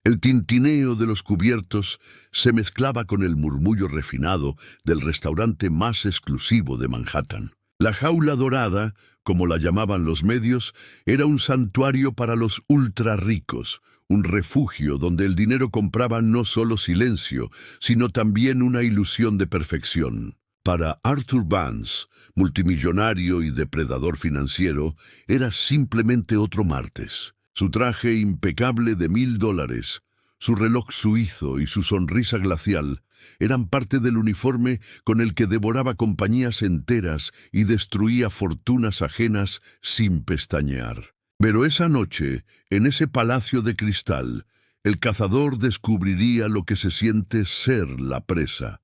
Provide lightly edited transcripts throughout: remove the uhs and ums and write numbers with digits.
El tintineo de los cubiertos se mezclaba con el murmullo refinado del restaurante más exclusivo de Manhattan. La jaula dorada, como la llamaban los medios, era un santuario para los ultra ricos, un refugio donde el dinero compraba no solo silencio, sino también una ilusión de perfección. Para Arthur Vance, multimillonario y depredador financiero, era simplemente otro martes. Su traje impecable de $1000, su reloj suizo y su sonrisa glacial eran parte del uniforme con el que devoraba compañías enteras y destruía fortunas ajenas sin pestañear. Pero esa noche, en ese palacio de cristal, el cazador descubriría lo que se siente ser la presa.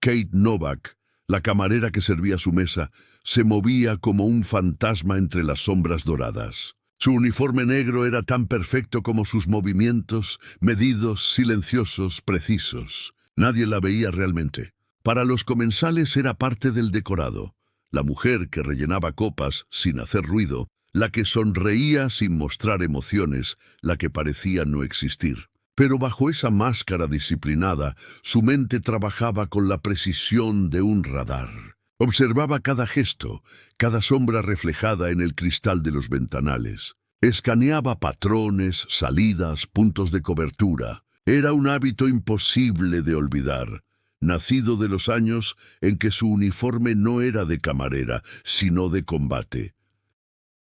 Kate Novak, la camarera que servía su mesa, se movía como un fantasma entre las sombras doradas. Su uniforme negro era tan perfecto como sus movimientos, medidos, silenciosos, precisos. Nadie la veía realmente. Para los comensales era parte del decorado. La mujer que rellenaba copas sin hacer ruido, la que sonreía sin mostrar emociones, la que parecía no existir. Pero bajo esa máscara disciplinada, su mente trabajaba con la precisión de un radar. Observaba cada gesto, cada sombra reflejada en el cristal de los ventanales. Escaneaba patrones, salidas, puntos de cobertura. Era un hábito imposible de olvidar, nacido de los años en que su uniforme no era de camarera, sino de combate.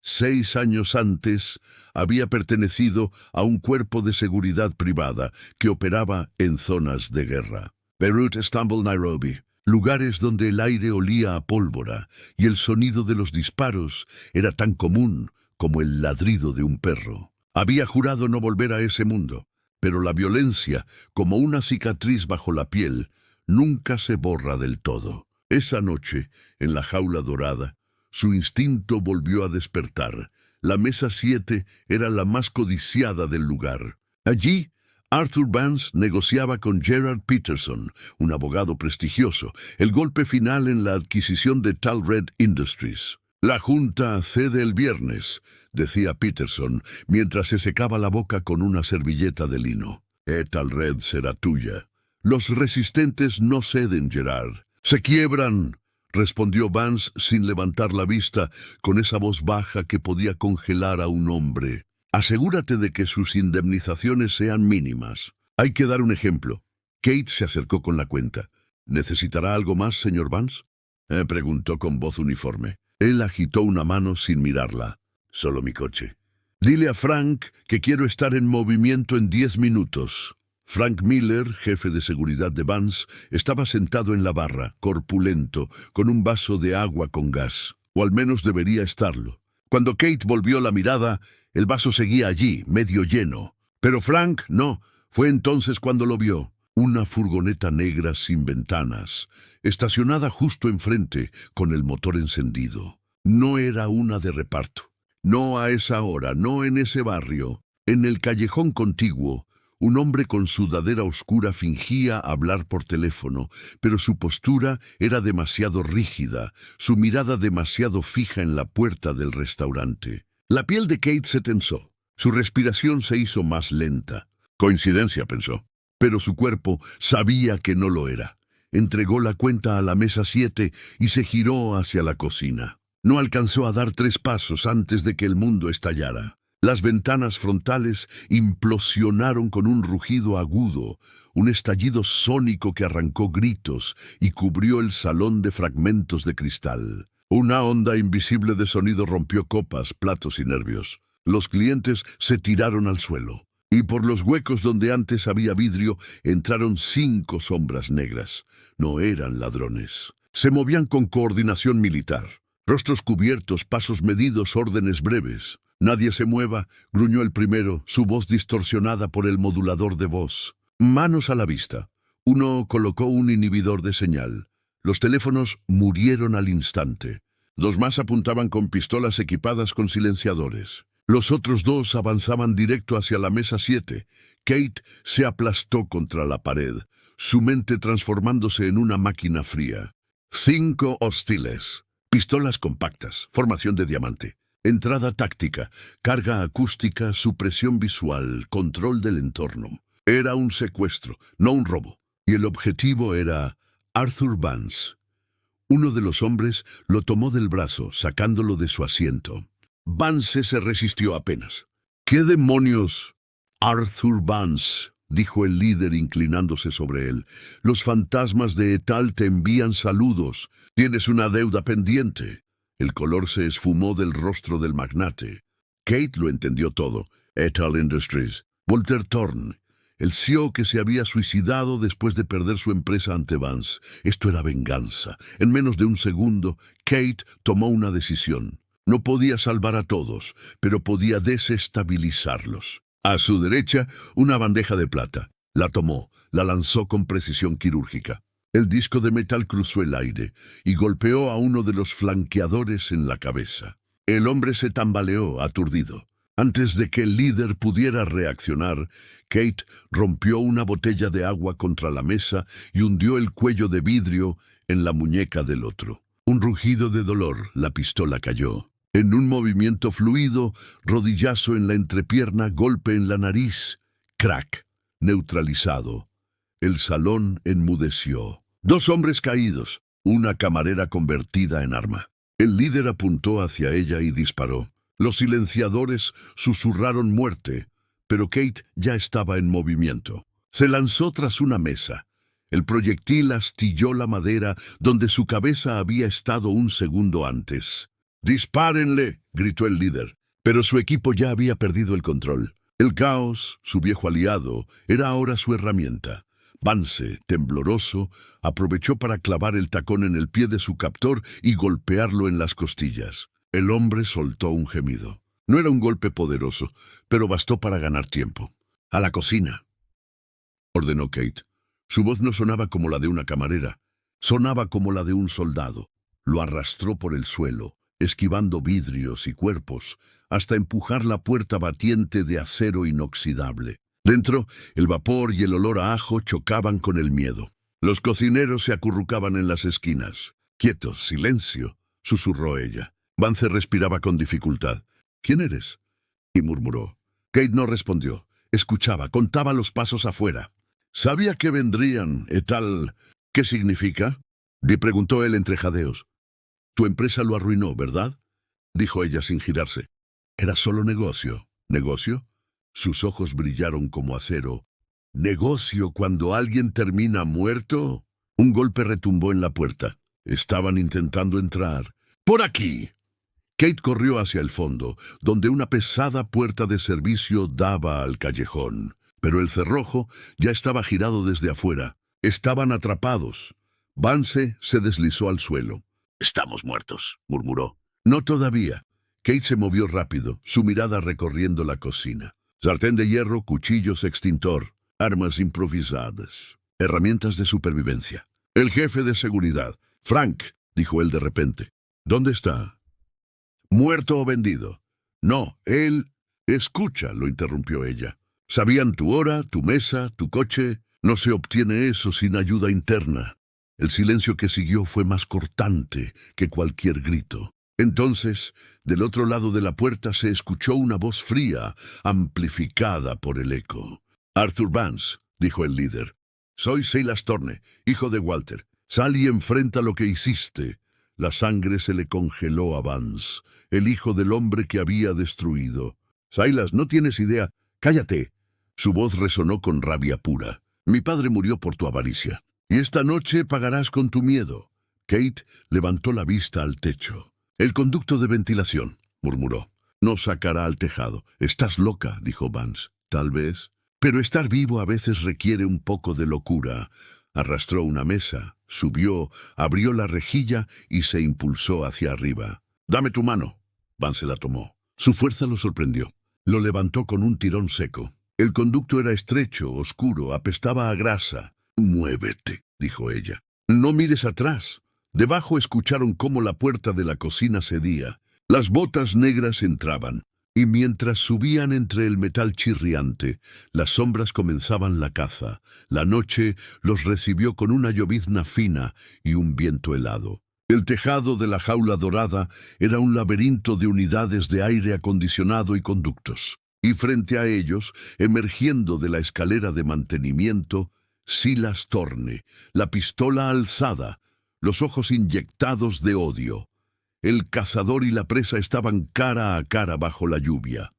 6 años antes, había pertenecido a un cuerpo de seguridad privada que operaba en zonas de guerra. Beirut, Estambul, Nairobi. Lugares donde el aire olía a pólvora y el sonido de los disparos era tan común como el ladrido de un perro. Había jurado no volver a ese mundo, pero la violencia, como una cicatriz bajo la piel, nunca se borra del todo. Esa noche, en la jaula dorada, su instinto volvió a despertar. La mesa 7 era la más codiciada del lugar. Allí, Arthur Vance negociaba con Gerard Peterson, un abogado prestigioso, el golpe final en la adquisición de Talred Industries. «La Junta cede el viernes», decía Peterson, mientras se secaba la boca con una servilleta de lino. «Talred será tuya». «Los resistentes no ceden, Gerard. Se quiebran», respondió Vance sin levantar la vista, con esa voz baja que podía congelar a un hombre. «Asegúrate de que sus indemnizaciones sean mínimas. Hay que dar un ejemplo». Kate se acercó con la cuenta. «¿Necesitará algo más, señor Vance?», preguntó con voz uniforme. Él agitó una mano sin mirarla. «Solo mi coche». «Dile a Frank que quiero estar en movimiento en 10 minutos». Frank Miller, jefe de seguridad de Vance, estaba sentado en la barra, corpulento, con un vaso de agua con gas. O al menos debería estarlo. Cuando Kate volvió la mirada, el vaso seguía allí, medio lleno. Pero Frank no. Fue entonces cuando lo vio. Una furgoneta negra sin ventanas, estacionada justo enfrente, con el motor encendido. No era una de reparto. No a esa hora, no en ese barrio. En el callejón contiguo, un hombre con sudadera oscura fingía hablar por teléfono, pero su postura era demasiado rígida, su mirada demasiado fija en la puerta del restaurante. La piel de Kate se tensó. Su respiración se hizo más lenta. Coincidencia, pensó. Pero su cuerpo sabía que no lo era. Entregó la cuenta a la mesa 7 y se giró hacia la cocina. No alcanzó a dar 3 pasos antes de que el mundo estallara. Las ventanas frontales implosionaron con un rugido agudo, un estallido sónico que arrancó gritos y cubrió el salón de fragmentos de cristal. Una onda invisible de sonido rompió copas, platos y nervios. Los clientes se tiraron al suelo, y por los huecos donde antes había vidrio entraron 5 sombras negras. No eran ladrones. Se movían con coordinación militar. Rostros cubiertos, pasos medidos, órdenes breves. «Nadie se mueva», gruñó el primero, su voz distorsionada por el modulador de voz. Manos a la vista. Uno colocó un inhibidor de señal. Los teléfonos murieron al instante. 2 más apuntaban con pistolas equipadas con silenciadores. Los otros 2 avanzaban directo hacia la mesa 7. Kate se aplastó contra la pared, su mente transformándose en una máquina fría. 5 hostiles. Pistolas compactas, formación de diamante. Entrada táctica, carga acústica, supresión visual, control del entorno. Era un secuestro, no un robo, y el objetivo era Arthur Vance. Uno de los hombres lo tomó del brazo, sacándolo de su asiento. Vance se resistió apenas. —¿Qué demonios? Arthur Vance —dijo el líder inclinándose sobre él—, los fantasmas de Etal te envían saludos. Tienes una deuda pendiente. El color se esfumó del rostro del magnate. Kate lo entendió todo. Etal Industries. Walter Thorne, el CEO que se había suicidado después de perder su empresa ante Vance. Esto era venganza. En menos de un segundo, Kate tomó una decisión. No podía salvar a todos, pero podía desestabilizarlos. A su derecha, una bandeja de plata. La tomó, la lanzó con precisión quirúrgica. El disco de metal cruzó el aire y golpeó a uno de los flanqueadores en la cabeza. El hombre se tambaleó, aturdido. Antes de que el líder pudiera reaccionar, Kate rompió una botella de agua contra la mesa y hundió el cuello de vidrio en la muñeca del otro. Un rugido de dolor, la pistola cayó. En un movimiento fluido, rodillazo en la entrepierna, golpe en la nariz. Crack, neutralizado. El salón enmudeció. Dos hombres caídos, una camarera convertida en arma. El líder apuntó hacia ella y disparó. Los silenciadores susurraron muerte, pero Kate ya estaba en movimiento. Se lanzó tras una mesa. El proyectil astilló la madera donde su cabeza había estado un segundo antes. «¡Dispárenle!», gritó el líder, pero su equipo ya había perdido el control. El caos, su viejo aliado, era ahora su herramienta. Vance, tembloroso, aprovechó para clavar el tacón en el pie de su captor y golpearlo en las costillas. El hombre soltó un gemido. No era un golpe poderoso, pero bastó para ganar tiempo. «A la cocina», ordenó Kate. Su voz no sonaba como la de una camarera, sonaba como la de un soldado. Lo arrastró por el suelo, esquivando vidrios y cuerpos, hasta empujar la puerta batiente de acero inoxidable. Dentro, el vapor y el olor a ajo chocaban con el miedo. Los cocineros se acurrucaban en las esquinas. «Quietos, silencio», susurró ella. Vance respiraba con dificultad. «¿Quién eres?», y murmuró. Kate no respondió. Escuchaba, contaba los pasos afuera. «Sabía que vendrían, Etal». «¿Qué significa?», le preguntó él entre jadeos. «Tu empresa lo arruinó, ¿verdad?», dijo ella sin girarse. «Era solo negocio». «¿Negocio?». Sus ojos brillaron como acero. «¿Negocio cuando alguien termina muerto?». Un golpe retumbó en la puerta. Estaban intentando entrar. «¡Por aquí!». Kate corrió hacia el fondo, donde una pesada puerta de servicio daba al callejón. Pero el cerrojo ya estaba girado desde afuera. Estaban atrapados. Vance se deslizó al suelo. «Estamos muertos», murmuró. «No todavía». Kate se movió rápido, su mirada recorriendo la cocina. Sartén de hierro, cuchillos, extintor, armas improvisadas, herramientas de supervivencia. «El jefe de seguridad. Frank», dijo él de repente. «¿Dónde está?». «¿Muerto o vendido?». «No, él...». «Escucha», lo interrumpió ella. «Sabían tu hora, tu mesa, tu coche. No se obtiene eso sin ayuda interna». El silencio que siguió fue más cortante que cualquier grito. Entonces, del otro lado de la puerta se escuchó una voz fría, amplificada por el eco. «Arthur Vance», dijo el líder. «Soy Silas Thorne, hijo de Walter. Sal y enfrenta lo que hiciste». La sangre se le congeló a Vance, el hijo del hombre que había destruido. «Silas, no tienes idea». «Cállate». Su voz resonó con rabia pura. «Mi padre murió por tu avaricia, y esta noche pagarás con tu miedo». Kate levantó la vista al techo. «El conducto de ventilación», murmuró. «No sacará al tejado». «Estás loca», dijo Vance. «Tal vez. Pero estar vivo a veces requiere un poco de locura». Arrastró una mesa, subió, abrió la rejilla y se impulsó hacia arriba. «Dame tu mano». Vance la tomó. Su fuerza lo sorprendió. Lo levantó con un tirón seco. El conducto era estrecho, oscuro, apestaba a grasa. «Muévete», dijo ella. «No mires atrás». Debajo escucharon cómo la puerta de la cocina cedía. Las botas negras entraban, y mientras subían entre el metal chirriante, las sombras comenzaban la caza. La noche los recibió con una llovizna fina y un viento helado. El tejado de la jaula dorada era un laberinto de unidades de aire acondicionado y conductos. Y frente a ellos, emergiendo de la escalera de mantenimiento, Silas Thorne, la pistola alzada, los ojos inyectados de odio. El cazador y la presa estaban cara a cara bajo la lluvia.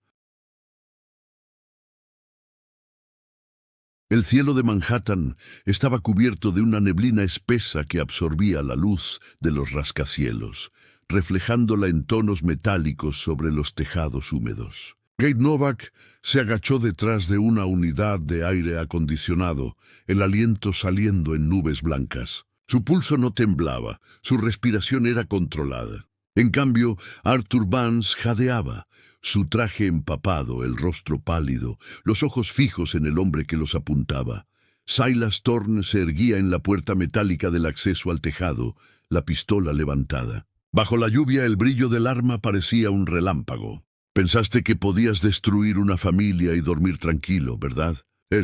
El cielo de Manhattan estaba cubierto de una neblina espesa que absorbía la luz de los rascacielos, reflejándola en tonos metálicos sobre los tejados húmedos. Gabe Novak se agachó detrás de una unidad de aire acondicionado, el aliento saliendo en nubes blancas. Su pulso no temblaba, su respiración era controlada. En cambio, Arthur Vance jadeaba, su traje empapado, el rostro pálido, los ojos fijos en el hombre que los apuntaba. Silas Thorne se erguía en la puerta metálica del acceso al tejado, la pistola levantada. Bajo la lluvia el brillo del arma parecía un relámpago. «Pensaste que podías destruir una familia y dormir tranquilo, ¿verdad?»,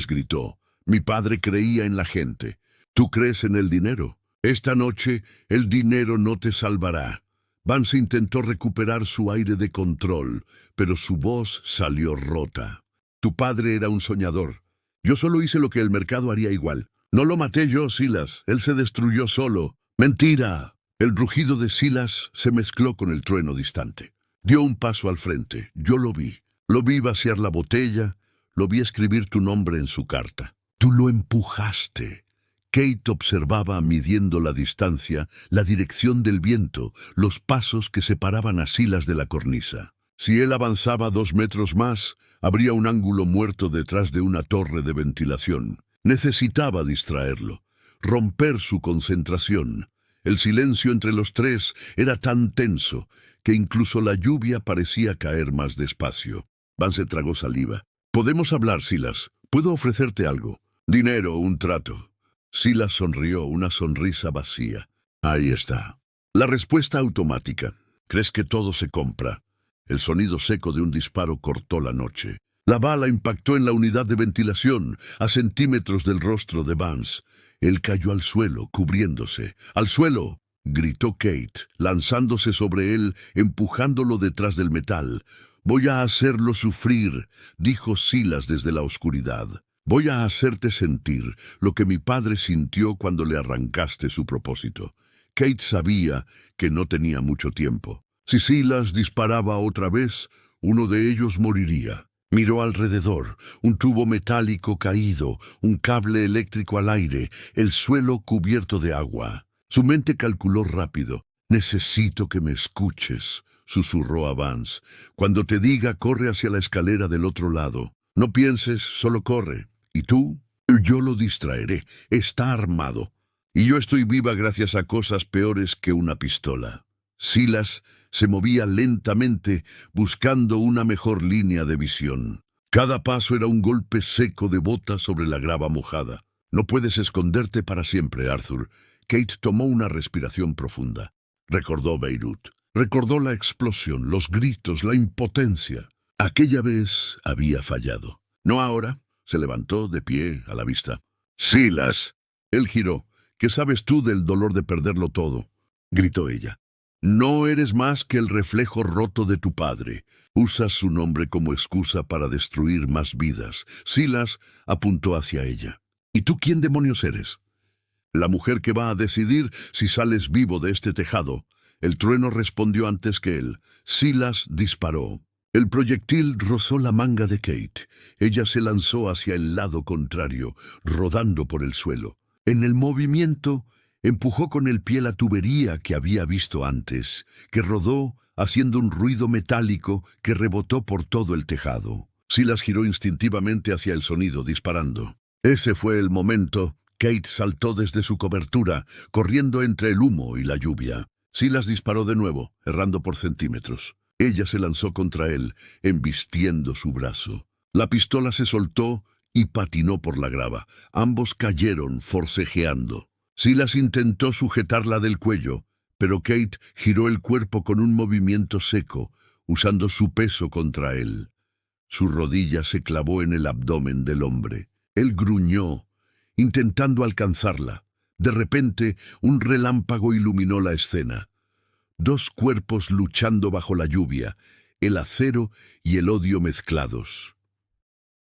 gritó. «Mi padre creía en la gente. ¿Tú crees en el dinero? Esta noche el dinero no te salvará». Vance intentó recuperar su aire de control, pero su voz salió rota. «Tu padre era un soñador. Yo solo hice lo que el mercado haría igual. No lo maté yo, Silas. Él se destruyó solo». «¡Mentira!». El rugido de Silas se mezcló con el trueno distante. Dio un paso al frente. Yo lo vi. Lo vi vaciar la botella. Lo vi escribir tu nombre en su carta. «Tú lo empujaste». Kate observaba, midiendo la distancia, la dirección del viento, los pasos que separaban a Silas de la cornisa. Si él avanzaba 2 metros más, habría un ángulo muerto detrás de una torre de ventilación. Necesitaba distraerlo, romper su concentración. El silencio entre los tres era tan tenso que incluso la lluvia parecía caer más despacio. Vance tragó saliva. «Podemos hablar, Silas. Puedo ofrecerte algo. Dinero, un trato». Silas sonrió, una sonrisa vacía. «Ahí está». La respuesta automática. «¿Crees que todo se compra?». El sonido seco de un disparo cortó la noche. La bala impactó en la unidad de ventilación, a centímetros del rostro de Vance. Él cayó al suelo, cubriéndose. «¡Al suelo!», gritó Kate, lanzándose sobre él, empujándolo detrás del metal. «Voy a hacerlo sufrir», dijo Silas desde la oscuridad. «Voy a hacerte sentir lo que mi padre sintió cuando le arrancaste su propósito». Kate sabía que no tenía mucho tiempo. Si Silas disparaba otra vez, uno de ellos moriría. Miró alrededor, un tubo metálico caído, un cable eléctrico al aire, el suelo cubierto de agua. Su mente calculó rápido. «Necesito que me escuches», susurró a Vance. «Cuando te diga, corre hacia la escalera del otro lado. No pienses, solo corre. ¿Y tú?». «Yo lo distraeré. Está armado. Y yo estoy viva gracias a cosas peores que una pistola». Silas se movía lentamente, buscando una mejor línea de visión. Cada paso era un golpe seco de bota sobre la grava mojada. «No puedes esconderte para siempre, Arthur». Kate tomó una respiración profunda. Recordó Beirut. Recordó la explosión, los gritos, la impotencia. Aquella vez había fallado. «No ahora». Se levantó de pie, a la vista. «Silas». Él giró. «¿Qué sabes tú del dolor de perderlo todo?», gritó ella. «No eres más que el reflejo roto de tu padre. Usas su nombre como excusa para destruir más vidas». Silas apuntó hacia ella. «¿Y tú quién demonios eres?». «La mujer que va a decidir si sales vivo de este tejado». El trueno respondió antes que él. Silas disparó. El proyectil rozó la manga de Kate. Ella se lanzó hacia el lado contrario, rodando por el suelo. En el movimiento, empujó con el pie la tubería que había visto antes, que rodó haciendo un ruido metálico que rebotó por todo el tejado. Silas giró instintivamente hacia el sonido, disparando. Ese fue el momento. Kate saltó desde su cobertura, corriendo entre el humo y la lluvia. Silas disparó de nuevo, errando por centímetros. Ella se lanzó contra él, embistiendo su brazo. La pistola se soltó y patinó por la grava. Ambos cayeron, forcejeando. Silas intentó sujetarla del cuello, pero Kate giró el cuerpo con un movimiento seco, usando su peso contra él. Su rodilla se clavó en el abdomen del hombre. Él gruñó, intentando alcanzarla. De repente, un relámpago iluminó la escena. 2 cuerpos luchando bajo la lluvia, el acero y el odio mezclados.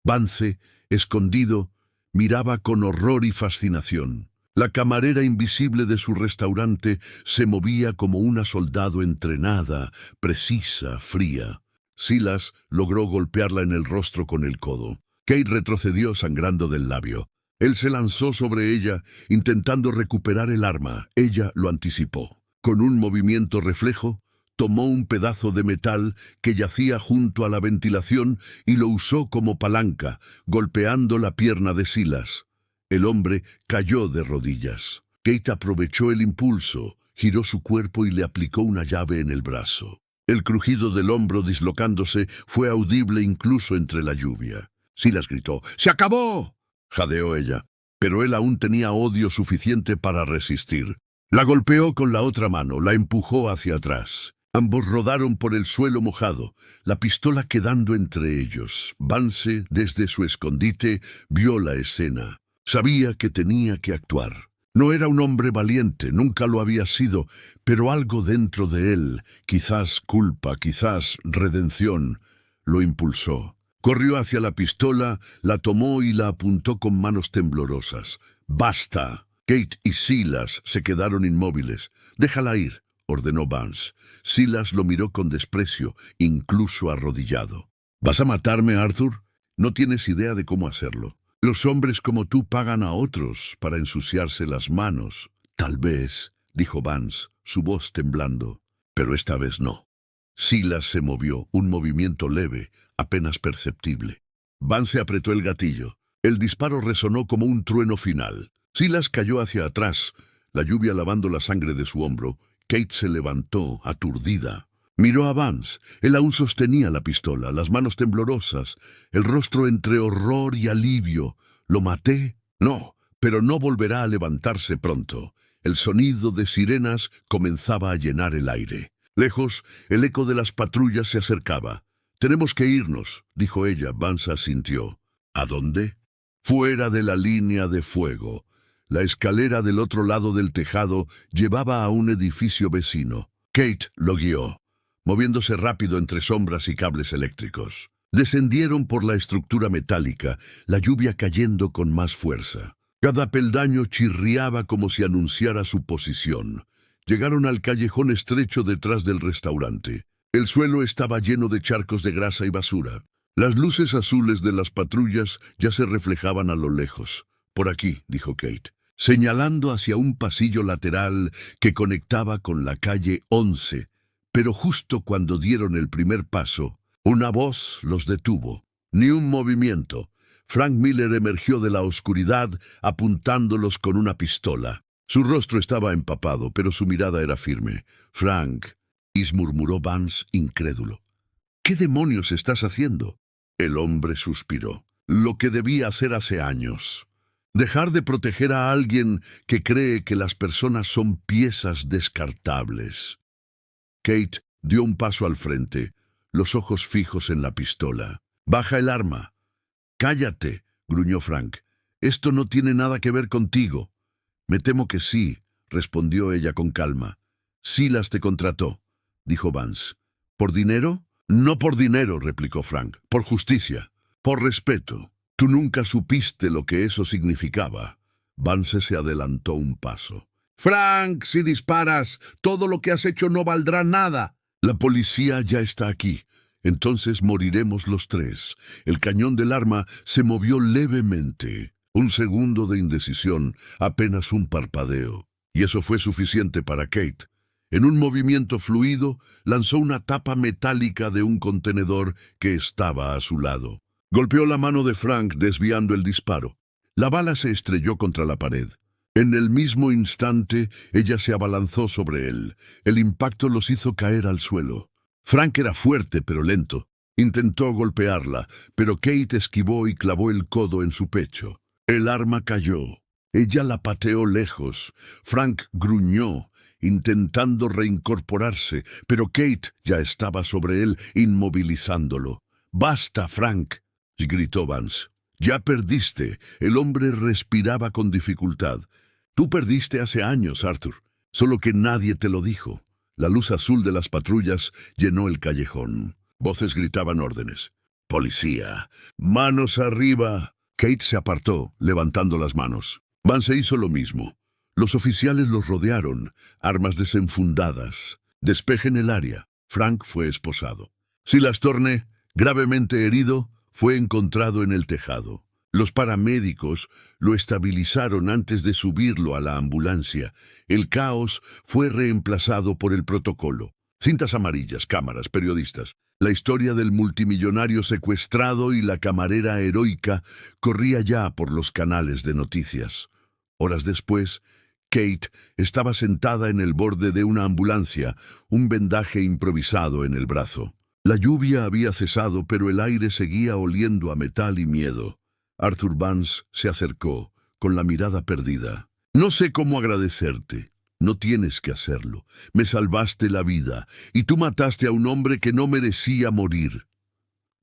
Vance, escondido, miraba con horror y fascinación. La camarera invisible de su restaurante se movía como una soldado entrenada, precisa, fría. Silas logró golpearla en el rostro con el codo. Kate retrocedió sangrando del labio. Él se lanzó sobre ella, intentando recuperar el arma. Ella lo anticipó. Con un movimiento reflejo, tomó un pedazo de metal que yacía junto a la ventilación y lo usó como palanca, golpeando la pierna de Silas. El hombre cayó de rodillas. Kate aprovechó el impulso, giró su cuerpo y le aplicó una llave en el brazo. El crujido del hombro dislocándose fue audible incluso entre la lluvia. Silas gritó: ¡Se acabó!, jadeó ella, pero él aún tenía odio suficiente para resistir. La golpeó con la otra mano, la empujó hacia atrás. Ambos rodaron por el suelo mojado, la pistola quedando entre ellos. Vance, desde su escondite, vio la escena. Sabía que tenía que actuar. No era un hombre valiente, nunca lo había sido, pero algo dentro de él, quizás culpa, quizás redención, lo impulsó. Corrió hacia la pistola, la tomó y la apuntó con manos temblorosas. ¡Basta! Kate y Silas se quedaron inmóviles. «Déjala ir», ordenó Vance. Silas lo miró con desprecio, incluso arrodillado. «¿Vas a matarme, Arthur? No tienes idea de cómo hacerlo. Los hombres como tú pagan a otros para ensuciarse las manos». «Tal vez», dijo Vance, su voz temblando, «pero esta vez no». Silas se movió, un movimiento leve, apenas perceptible. Vance apretó el gatillo. El disparo resonó como un trueno final. Silas cayó hacia atrás, la lluvia lavando la sangre de su hombro. Kate se levantó, aturdida. Miró a Vance. Él aún sostenía la pistola, las manos temblorosas, el rostro entre horror y alivio. «¿Lo maté? No, pero no volverá a levantarse pronto». El sonido de sirenas comenzaba a llenar el aire. Lejos, el eco de las patrullas se acercaba. «Tenemos que irnos», dijo ella. Vance asintió. «¿A dónde?» «Fuera de la línea de fuego». La escalera del otro lado del tejado llevaba a un edificio vecino. Kate lo guió, moviéndose rápido entre sombras y cables eléctricos. Descendieron por la estructura metálica, la lluvia cayendo con más fuerza. Cada peldaño chirriaba como si anunciara su posición. Llegaron al callejón estrecho detrás del restaurante. El suelo estaba lleno de charcos de grasa y basura. Las luces azules de las patrullas ya se reflejaban a lo lejos. «Por aquí», dijo Kate, señalando hacia un pasillo lateral que conectaba con la calle 11. Pero justo cuando dieron el primer paso, una voz los detuvo. Ni un movimiento. Frank Miller emergió de la oscuridad apuntándolos con una pistola. Su rostro estaba empapado, pero su mirada era firme. «Frank», murmuró Vance, incrédulo. «¿Qué demonios estás haciendo?» El hombre suspiró. «Lo que debía hacer hace años. Dejar de proteger a alguien que cree que las personas son piezas descartables». Kate dio un paso al frente, los ojos fijos en la pistola. «Baja el arma». «Cállate», gruñó Frank. «Esto no tiene nada que ver contigo». «Me temo que sí», respondió ella con calma. «Silas te contrató», dijo Vance. «¿Por dinero?» «No por dinero», replicó Frank. «Por justicia. Por respeto. Tú nunca supiste lo que eso significaba». Vance se adelantó un paso. «Frank, si disparas, todo lo que has hecho no valdrá nada». «La policía ya está aquí. Entonces moriremos los tres». El cañón del arma se movió levemente. Un segundo de indecisión, apenas un parpadeo. Y eso fue suficiente para Kate. En un movimiento fluido, lanzó una tapa metálica de un contenedor que estaba a su lado. Golpeó la mano de Frank desviando el disparo. La bala se estrelló contra la pared. En el mismo instante, ella se abalanzó sobre él. El impacto los hizo caer al suelo. Frank era fuerte pero lento. Intentó golpearla, pero Kate esquivó y clavó el codo en su pecho. El arma cayó. Ella la pateó lejos. Frank gruñó, intentando reincorporarse, pero Kate ya estaba sobre él, inmovilizándolo. «Basta, Frank», gritó Vance. «Ya perdiste». El hombre respiraba con dificultad. «Tú perdiste hace años, Arthur, solo que nadie te lo dijo». La luz azul de las patrullas llenó el callejón. Voces gritaban órdenes. «Policía. ¡Manos arriba!». Kate se apartó, levantando las manos. Vance hizo lo mismo. Los oficiales los rodearon, armas desenfundadas. «Despejen el área». Frank fue esposado. Silas Thorne, gravemente herido, fue encontrado en el tejado. Los paramédicos lo estabilizaron antes de subirlo a la ambulancia. El caos fue reemplazado por el protocolo. Cintas amarillas, cámaras, periodistas. La historia del multimillonario secuestrado y la camarera heroica corría ya por los canales de noticias. Horas después, Kate estaba sentada en el borde de una ambulancia, un vendaje improvisado en el brazo. La lluvia había cesado, pero el aire seguía oliendo a metal y miedo. Arthur Vance se acercó, con la mirada perdida. «No sé cómo agradecerte. No tienes que hacerlo. Me salvaste la vida, y tú mataste a un hombre que no merecía morir».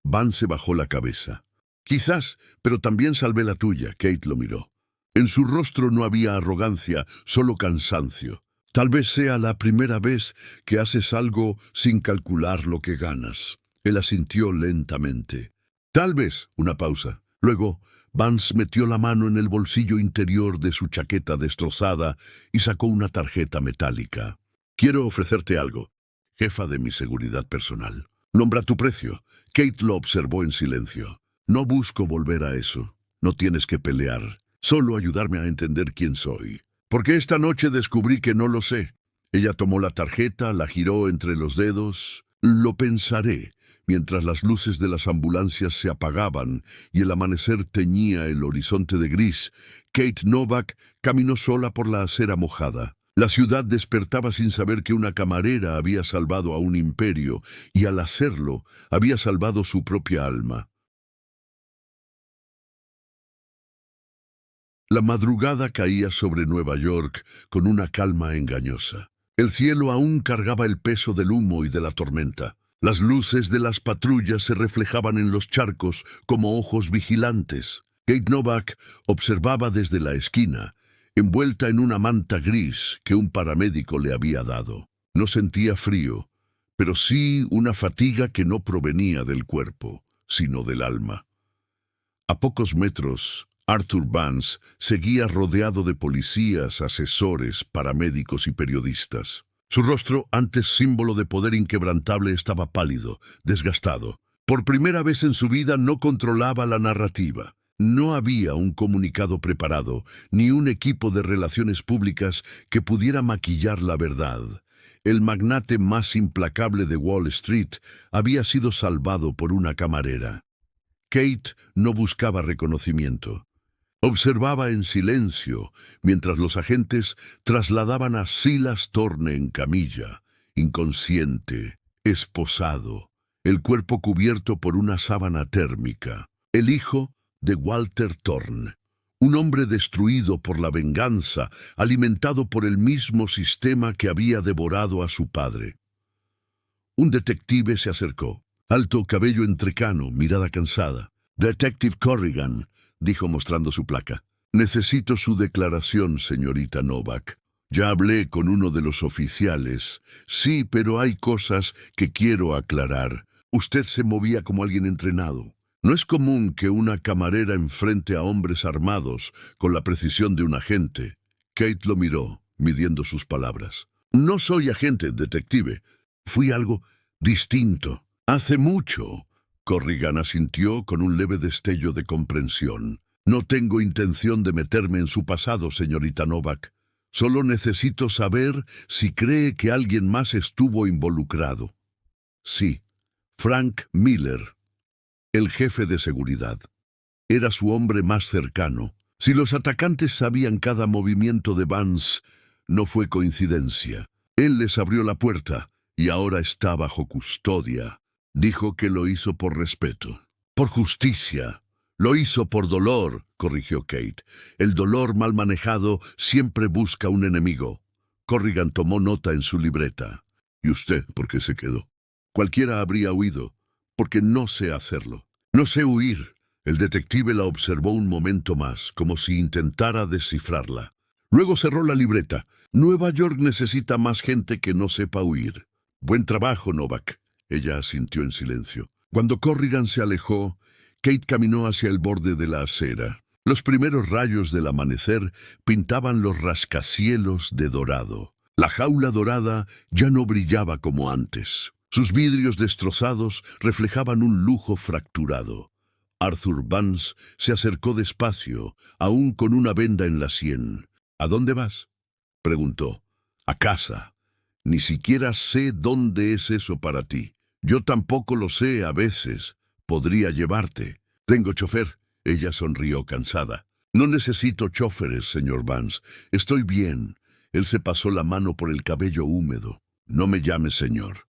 Vance bajó la cabeza. «Quizás, pero también salvé la tuya», Kate lo miró. En su rostro no había arrogancia, solo cansancio. «Tal vez sea la primera vez que haces algo sin calcular lo que ganas». Él asintió lentamente. «Tal vez», una pausa. Luego, Vance metió la mano en el bolsillo interior de su chaqueta destrozada y sacó una tarjeta metálica. «Quiero ofrecerte algo, jefa de mi seguridad personal. Nombra tu precio». Kate lo observó en silencio. «No busco volver a eso. No tienes que pelear. Solo ayudarme a entender quién soy. Porque esta noche descubrí que no lo sé». Ella tomó la tarjeta, la giró entre los dedos. «Lo pensaré». Mientras las luces de las ambulancias se apagaban y el amanecer teñía el horizonte de gris, Kate Novak caminó sola por la acera mojada. La ciudad despertaba sin saber que una camarera había salvado a un imperio y al hacerlo había salvado su propia alma. La madrugada caía sobre Nueva York con una calma engañosa. El cielo aún cargaba el peso del humo y de la tormenta. Las luces de las patrullas se reflejaban en los charcos como ojos vigilantes. Kate Novak observaba desde la esquina, envuelta en una manta gris que un paramédico le había dado. No sentía frío, pero sí una fatiga que no provenía del cuerpo, sino del alma. A pocos metros, Arthur Vance seguía rodeado de policías, asesores, paramédicos y periodistas. Su rostro, antes símbolo de poder inquebrantable, estaba pálido, desgastado. Por primera vez en su vida no controlaba la narrativa. No había un comunicado preparado, ni un equipo de relaciones públicas que pudiera maquillar la verdad. El magnate más implacable de Wall Street había sido salvado por una camarera. Kate no buscaba reconocimiento. Observaba en silencio mientras los agentes trasladaban a Silas Thorne en camilla, inconsciente, esposado, el cuerpo cubierto por una sábana térmica. El hijo de Walter Thorne, un hombre destruido por la venganza, alimentado por el mismo sistema que había devorado a su padre. Un detective se acercó, alto, cabello entrecano, mirada cansada. «Detective Corrigan», dijo mostrando su placa. «Necesito su declaración, señorita Novak. Ya hablé con uno de los oficiales. Sí, pero hay cosas que quiero aclarar. Usted se movía como alguien entrenado. No es común que una camarera enfrente a hombres armados con la precisión de un agente». Kate lo miró, midiendo sus palabras. «No soy agente, detective. Fui algo distinto. Hace mucho». Corrigan asintió con un leve destello de comprensión. «No tengo intención de meterme en su pasado, señorita Novak. Solo necesito saber si cree que alguien más estuvo involucrado». «Sí, Frank Miller, el jefe de seguridad. Era su hombre más cercano. Si los atacantes sabían cada movimiento de Vance, no fue coincidencia. Él les abrió la puerta y ahora está bajo custodia». Dijo que lo hizo por respeto. «Por justicia. Lo hizo por dolor», corrigió Kate. «El dolor mal manejado siempre busca un enemigo». Corrigan tomó nota en su libreta. «¿Y usted por qué se quedó?» «Cualquiera habría huido, porque no sé hacerlo». «No sé huir». El detective la observó un momento más, como si intentara descifrarla. Luego cerró la libreta. «Nueva York necesita más gente que no sepa huir». «Buen trabajo, Novak». Ella asintió en silencio. Cuando Corrigan se alejó, Kate caminó hacia el borde de la acera. Los primeros rayos del amanecer pintaban los rascacielos de dorado. La jaula dorada ya no brillaba como antes. Sus vidrios destrozados reflejaban un lujo fracturado. Arthur Vance se acercó despacio, aún con una venda en la sien. «¿A dónde vas?», preguntó. «A casa. Ni siquiera sé dónde es eso para ti. Yo tampoco lo sé a veces. Podría llevarte». «Tengo chofer». Ella sonrió cansada. «No necesito choferes, señor Vance. Estoy bien». Él se pasó la mano por el cabello húmedo. «No me llames señor.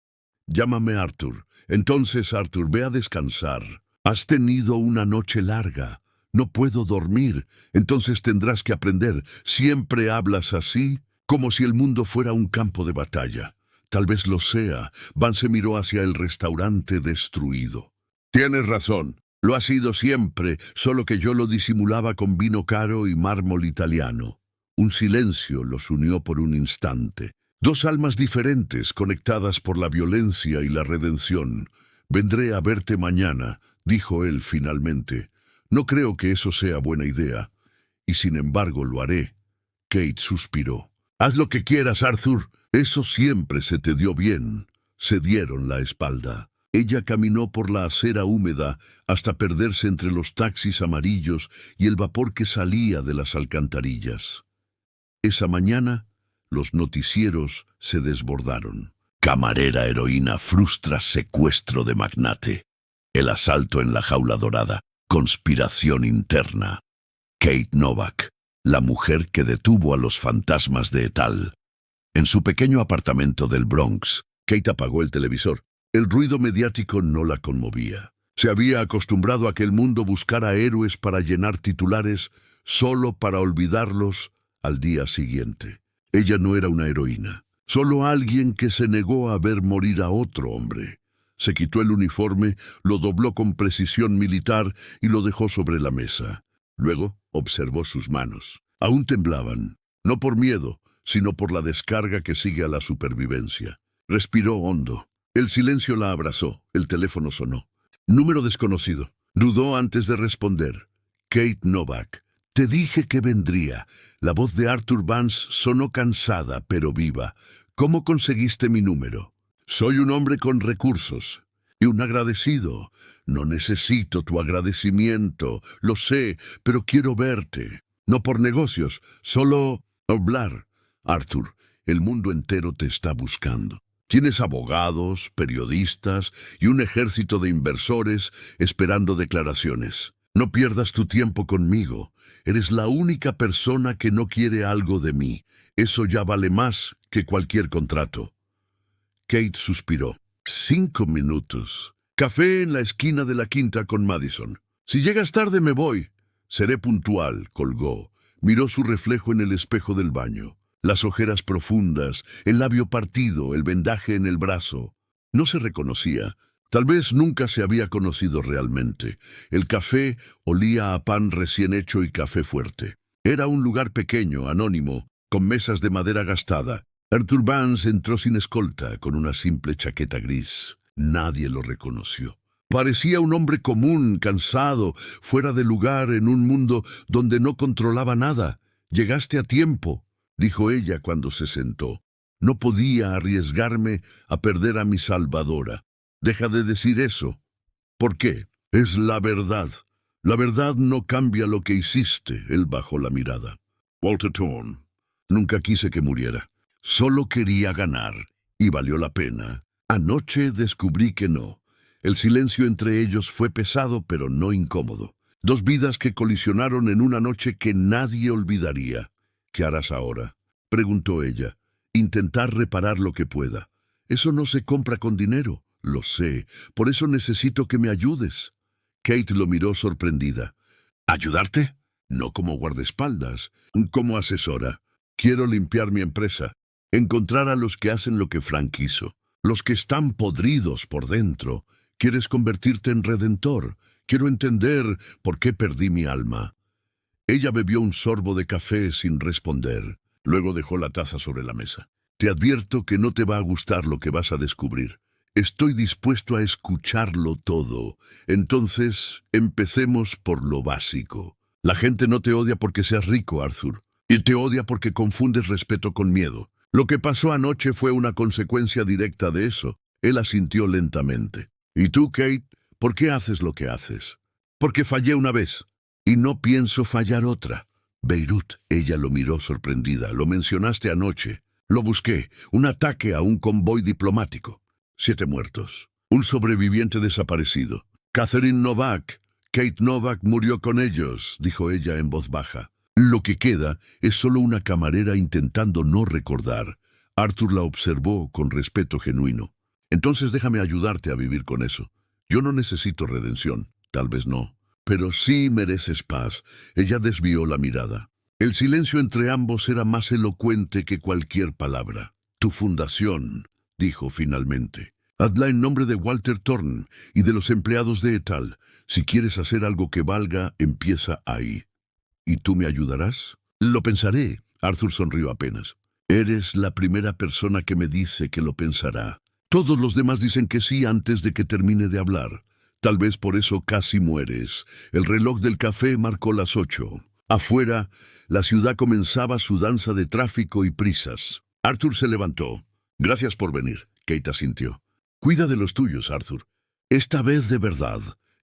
Llámame Arthur». «Entonces, Arthur, ve a descansar. Has tenido una noche larga. No puedo dormir. Entonces tendrás que aprender. Siempre hablas así, como si el mundo fuera un campo de batalla». «Tal vez lo sea». Vance miró hacia el restaurante destruido. «Tienes razón. Lo ha sido siempre, solo que yo lo disimulaba con vino caro y mármol italiano». Un silencio los unió por un instante. Dos almas diferentes, conectadas por la violencia y la redención. «Vendré a verte mañana», dijo él finalmente. «No creo que eso sea buena idea. Y sin embargo lo haré». Kate suspiró. «Haz lo que quieras, Arthur. Eso siempre se te dio bien». Se dieron la espalda. Ella caminó por la acera húmeda hasta perderse entre los taxis amarillos y el vapor que salía de las alcantarillas. Esa mañana, los noticieros se desbordaron. «Camarera heroína frustra secuestro de magnate. El asalto en la jaula dorada. Conspiración interna. Kate Novak, la mujer que detuvo a los fantasmas de Etal». En su pequeño apartamento del Bronx, Kate apagó el televisor. El ruido mediático no la conmovía. Se había acostumbrado a que el mundo buscara héroes para llenar titulares solo para olvidarlos al día siguiente. Ella no era una heroína, solo alguien que se negó a ver morir a otro hombre. Se quitó el uniforme, lo dobló con precisión militar y lo dejó sobre la mesa. Luego observó sus manos. Aún temblaban, no por miedo, sino por la descarga que sigue a la supervivencia. Respiró hondo. El silencio la abrazó. El teléfono sonó. Número desconocido. Dudó antes de responder. «Kate Novak. Te dije que vendría». La voz de Arthur Vance sonó cansada pero viva. «¿Cómo conseguiste mi número?» «Soy un hombre con recursos y un agradecido. No necesito tu agradecimiento, lo sé, pero quiero verte. No por negocios, solo hablar. Arthur, el mundo entero te está buscando. Tienes abogados, periodistas y un ejército de inversores esperando declaraciones. No pierdas tu tiempo conmigo. Eres la única persona que no quiere algo de mí. Eso ya vale más que cualquier contrato». Kate suspiró. 5 minutos. Café en la esquina de la quinta con Madison. «Si llegas tarde me voy». «Seré puntual», colgó. Miró su reflejo en el espejo del baño. Las ojeras profundas, el labio partido, el vendaje en el brazo. No se reconocía. Tal vez nunca se había conocido realmente. El café olía a pan recién hecho y café fuerte. Era un lugar pequeño, anónimo, con mesas de madera gastada. Arthur Vance entró sin escolta, con una simple chaqueta gris. Nadie lo reconoció. Parecía un hombre común, cansado, fuera de lugar en un mundo donde no controlaba nada. «Llegaste a tiempo», dijo ella cuando se sentó. «No podía arriesgarme a perder a mi salvadora». «Deja de decir eso». «¿Por qué?» «Es la verdad. La verdad no cambia lo que hiciste». Él bajó la mirada. «Walter Thorne. Nunca quise que muriera. Solo quería ganar. Y valió la pena. Anoche descubrí que no». El silencio entre ellos fue pesado pero no incómodo. Dos vidas que colisionaron en una noche que nadie olvidaría. «¿Qué harás ahora?», preguntó ella. «Intentar reparar lo que pueda. Eso no se compra con dinero». «Lo sé. Por eso necesito que me ayudes». Kate lo miró sorprendida. «¿Ayudarte?» «No como guardaespaldas, como asesora. Quiero limpiar mi empresa. Encontrar a los que hacen lo que Frank hizo. Los que están podridos por dentro. Quieres convertirte en redentor. Quiero entender por qué perdí mi alma». Ella bebió un sorbo de café sin responder. Luego dejó la taza sobre la mesa. «Te advierto que no te va a gustar lo que vas a descubrir. Estoy dispuesto a escucharlo todo. Entonces, empecemos por lo básico. La gente no te odia porque seas rico, Arthur, y te odia porque confundes respeto con miedo. Lo que pasó anoche fue una consecuencia directa de eso. Él asintió lentamente. ¿Y tú, Kate? ¿Por qué haces lo que haces? Porque fallé una vez, y no pienso fallar otra. Beirut, ella lo miró sorprendida. Lo mencionaste anoche. Lo busqué. Un ataque a un convoy diplomático. 7 muertos. Un sobreviviente desaparecido. Catherine Novak. Kate Novak murió con ellos, dijo ella en voz baja. Lo que queda es solo una camarera intentando no recordar. Arthur la observó con respeto genuino. Entonces déjame ayudarte a vivir con eso. Yo no necesito redención, tal vez no. Pero sí mereces paz. Ella desvió la mirada. El silencio entre ambos era más elocuente que cualquier palabra. Tu fundación, dijo finalmente. Hazla en nombre de Walter Thorne y de los empleados de Etal. Si quieres hacer algo que valga, empieza ahí. ¿Y tú me ayudarás? Lo pensaré. Arthur sonrió apenas. Eres la primera persona que me dice que lo pensará. Todos los demás dicen que sí antes de que termine de hablar. Tal vez por eso casi mueres. El reloj del café marcó las 8. Afuera, la ciudad comenzaba su danza de tráfico y prisas. Arthur se levantó. Gracias por venir, Kate asintió. Cuida de los tuyos, Arthur. Esta vez de verdad.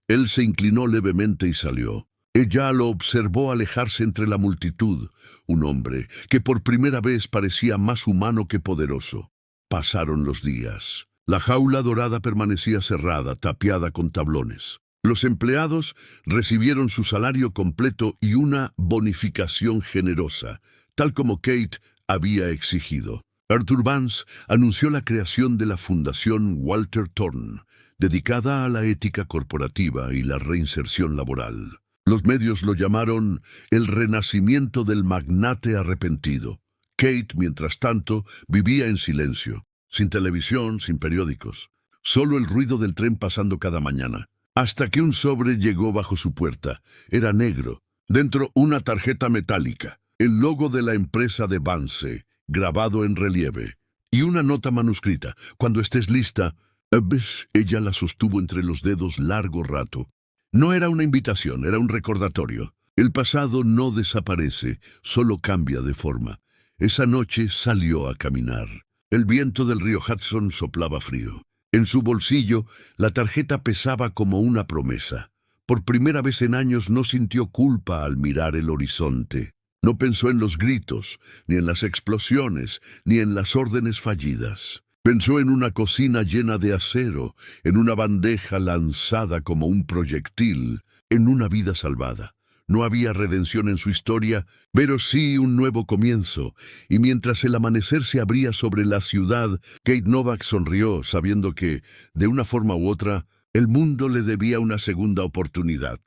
Él se inclinó levemente y salió. Ella lo observó alejarse entre la multitud, un hombre que por primera vez parecía más humano que poderoso. Pasaron los días. La jaula dorada permanecía cerrada, tapiada con tablones. Los empleados recibieron su salario completo y una bonificación generosa, tal como Kate había exigido. Arthur Vance anunció la creación de la Fundación Walter Thorne, dedicada a la ética corporativa y la reinserción laboral. Los medios lo llamaron el renacimiento del magnate arrepentido. Kate, mientras tanto, vivía en silencio, sin televisión, sin periódicos. Solo el ruido del tren pasando cada mañana. Hasta que un sobre llegó bajo su puerta. Era negro. Dentro una tarjeta metálica. El logo de la empresa de Vance, grabado en relieve. Y una nota manuscrita. Cuando estés lista... ¿Ves? Ella la sostuvo entre los dedos largo rato. No era una invitación, era un recordatorio. El pasado no desaparece, solo cambia de forma. Esa noche salió a caminar. El viento del río Hudson soplaba frío. En su bolsillo, la tarjeta pesaba como una promesa. Por primera vez en años no sintió culpa al mirar el horizonte. No pensó en los gritos, ni en las explosiones, ni en las órdenes fallidas. Pensó en una cocina llena de acero, en una bandeja lanzada como un proyectil, en una vida salvada. No había redención en su historia, pero sí un nuevo comienzo, y mientras el amanecer se abría sobre la ciudad, Kate Novak sonrió, sabiendo que, de una forma u otra, el mundo le debía una segunda oportunidad.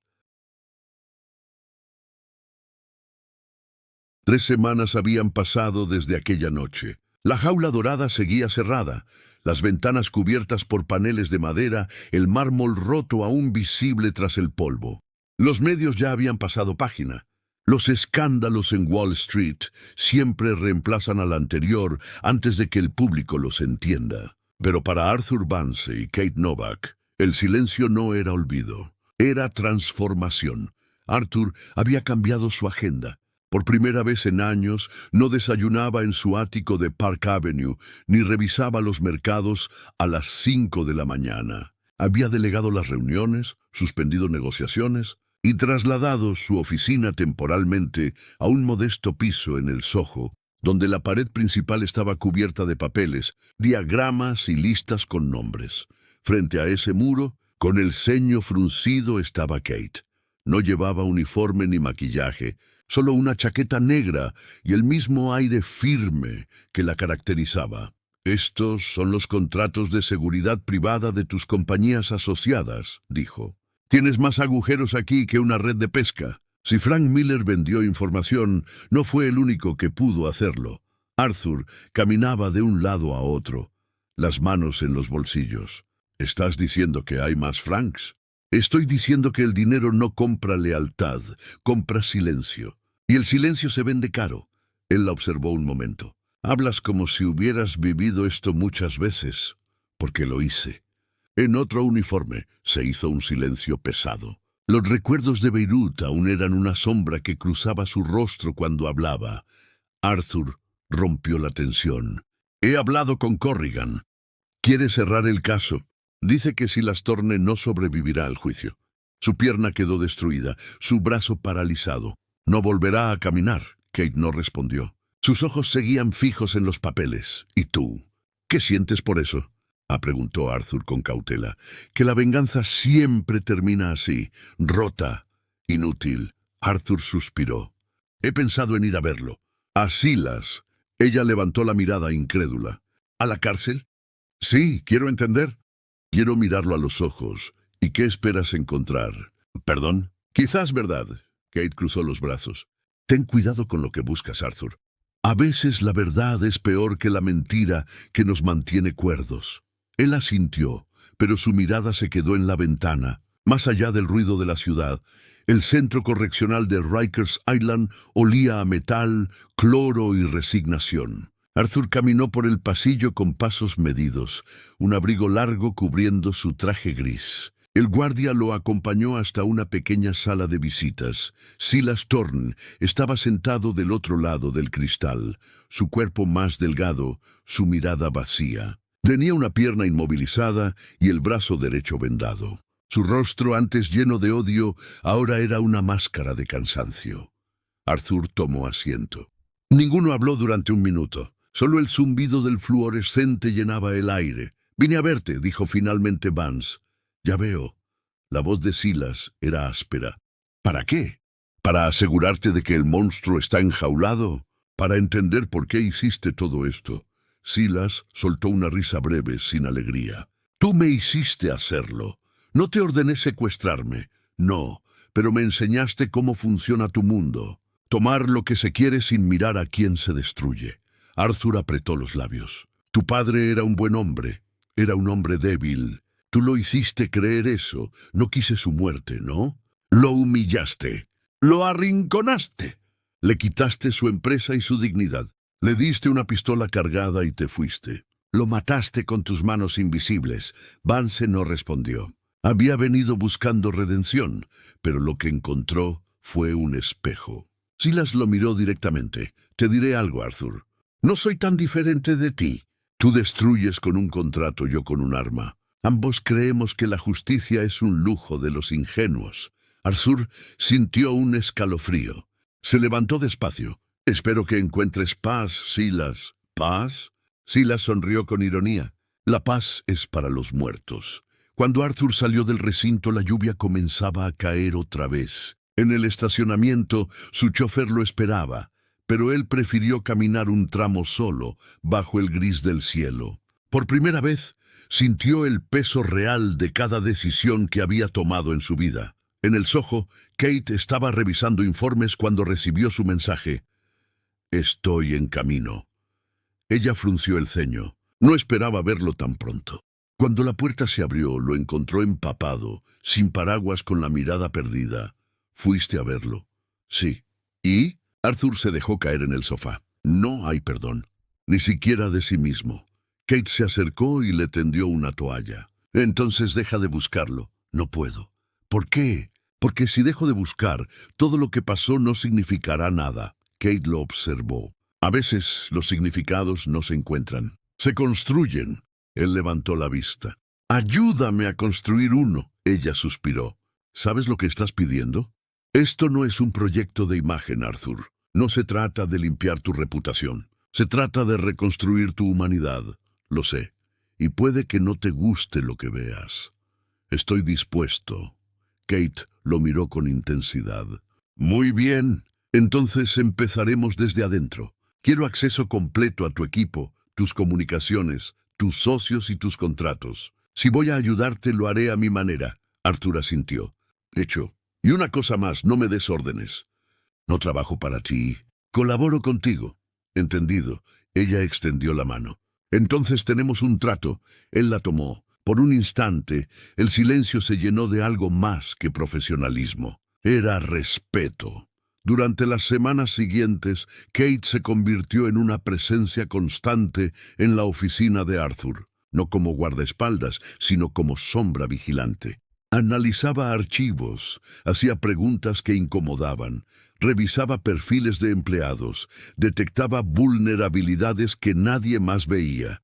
3 semanas habían pasado desde aquella noche. La jaula dorada seguía cerrada, las ventanas cubiertas por paneles de madera, el mármol roto aún visible tras el polvo. Los medios ya habían pasado página. Los escándalos en Wall Street siempre reemplazan al anterior antes de que el público los entienda. Pero para Arthur Vance y Kate Novak, el silencio no era olvido, era transformación. Arthur había cambiado su agenda. Por primera vez en años, no desayunaba en su ático de Park Avenue, ni revisaba los mercados a las 5 de la mañana. Había delegado las reuniones, suspendido negociaciones y trasladado su oficina temporalmente a un modesto piso en el Soho, donde la pared principal estaba cubierta de papeles, diagramas y listas con nombres. Frente a ese muro, con el ceño fruncido, estaba Kate. No llevaba uniforme ni maquillaje, solo una chaqueta negra y el mismo aire firme que la caracterizaba. Estos son los contratos de seguridad privada de tus compañías asociadas, dijo. Tienes más agujeros aquí que una red de pesca. Si Frank Miller vendió información, no fue el único que pudo hacerlo. Arthur caminaba de un lado a otro, las manos en los bolsillos. ¿Estás diciendo que hay más Franks? Estoy diciendo que el dinero no compra lealtad, compra silencio. Y el silencio se vende caro. Él la observó un momento. Hablas como si hubieras vivido esto muchas veces, porque lo hice. En otro uniforme se hizo un silencio pesado. Los recuerdos de Beirut aún eran una sombra que cruzaba su rostro cuando hablaba. Arthur rompió la tensión. He hablado con Corrigan. Quiere cerrar el caso. Dice que Silas Thorne no sobrevivirá al juicio. Su pierna quedó destruida, su brazo paralizado. No volverá a caminar. Kate no respondió. Sus ojos seguían fijos en los papeles. ¿Y tú? ¿Qué sientes por eso? Preguntó Arthur con cautela. Que la venganza siempre termina así, rota, inútil. Arthur suspiró. He pensado en ir a verlo. A Silas. Ella levantó la mirada incrédula. ¿A la cárcel? Sí, quiero entender. Quiero mirarlo a los ojos. ¿Y qué esperas encontrar? ¿Perdón? Quizás verdad. Kate cruzó los brazos. Ten cuidado con lo que buscas, Arthur. A veces la verdad es peor que la mentira que nos mantiene cuerdos. Él asintió, pero su mirada se quedó en la ventana. Más allá del ruido de la ciudad, el centro correccional de Rikers Island olía a metal, cloro y resignación. Arthur caminó por el pasillo con pasos medidos, un abrigo largo cubriendo su traje gris. El guardia lo acompañó hasta una pequeña sala de visitas. Silas Thorne estaba sentado del otro lado del cristal, su cuerpo más delgado, su mirada vacía. Tenía una pierna inmovilizada y el brazo derecho vendado. Su rostro, antes lleno de odio, ahora era una máscara de cansancio. Arthur tomó asiento. Ninguno habló durante un minuto. Solo el zumbido del fluorescente llenaba el aire. Vine a verte, dijo finalmente Vance. Ya veo. La voz de Silas era áspera. ¿Para qué? ¿Para asegurarte de que el monstruo está enjaulado? ¿Para entender por qué hiciste todo esto? Silas soltó una risa breve, sin alegría. Tú me hiciste hacerlo. No te ordené secuestrarme. No, pero me enseñaste cómo funciona tu mundo. Tomar lo que se quiere sin mirar a quién se destruye. Arthur apretó los labios. Tu padre era un buen hombre. Era un hombre débil. Tú lo hiciste creer eso. No quise su muerte, ¿no? Lo humillaste. Lo arrinconaste. Le quitaste su empresa y su dignidad. Le diste una pistola cargada y te fuiste. Lo mataste con tus manos invisibles. Vance no respondió. Había venido buscando redención, pero lo que encontró fue un espejo. Silas lo miró directamente. Te diré algo, Arthur. No soy tan diferente de ti. Tú destruyes con un contrato, yo con un arma. Ambos creemos que la justicia es un lujo de los ingenuos. Arthur sintió un escalofrío. Se levantó despacio. Espero que encuentres paz, Silas. ¿Paz? Silas sonrió con ironía. La paz es para los muertos. Cuando Arthur salió del recinto, la lluvia comenzaba a caer otra vez. En el estacionamiento, su chofer lo esperaba, pero él prefirió caminar un tramo solo, bajo el gris del cielo. Por primera vez, sintió el peso real de cada decisión que había tomado en su vida. En el Soho, Kate estaba revisando informes cuando recibió su mensaje. Estoy en camino. Ella frunció el ceño. No esperaba verlo tan pronto. Cuando la puerta se abrió, lo encontró empapado, sin paraguas, con la mirada perdida. ¿Fuiste a verlo? Sí. ¿Y? Arthur se dejó caer en el sofá. No hay perdón, ni siquiera de sí mismo. Kate se acercó y le tendió una toalla. Entonces deja de buscarlo. No puedo. ¿Por qué? Porque si dejo de buscar, todo lo que pasó no significará nada. Kate lo observó. A veces los significados no se encuentran. Se construyen. Él levantó la vista. Ayúdame a construir uno. Ella suspiró. ¿Sabes lo que estás pidiendo? Esto no es un proyecto de imagen, Arthur. No se trata de limpiar tu reputación. Se trata de reconstruir tu humanidad. Lo sé. Y puede que no te guste lo que veas. Estoy dispuesto. Kate lo miró con intensidad. Muy bien. Entonces empezaremos desde adentro. Quiero acceso completo a tu equipo, tus comunicaciones, tus socios y tus contratos. Si voy a ayudarte, lo haré a mi manera. Arthur asintió. Hecho. Y una cosa más, no me des órdenes. No trabajo para ti. Colaboro contigo. Entendido. Ella extendió la mano. Entonces tenemos un trato. Él la tomó. Por un instante, el silencio se llenó de algo más que profesionalismo. Era respeto. Durante las semanas siguientes, Kate se convirtió en una presencia constante en la oficina de Arthur. no como guardaespaldas, sino como sombra vigilante. Analizaba archivos, hacía preguntas que incomodaban, revisaba perfiles de empleados, detectaba vulnerabilidades que nadie más veía.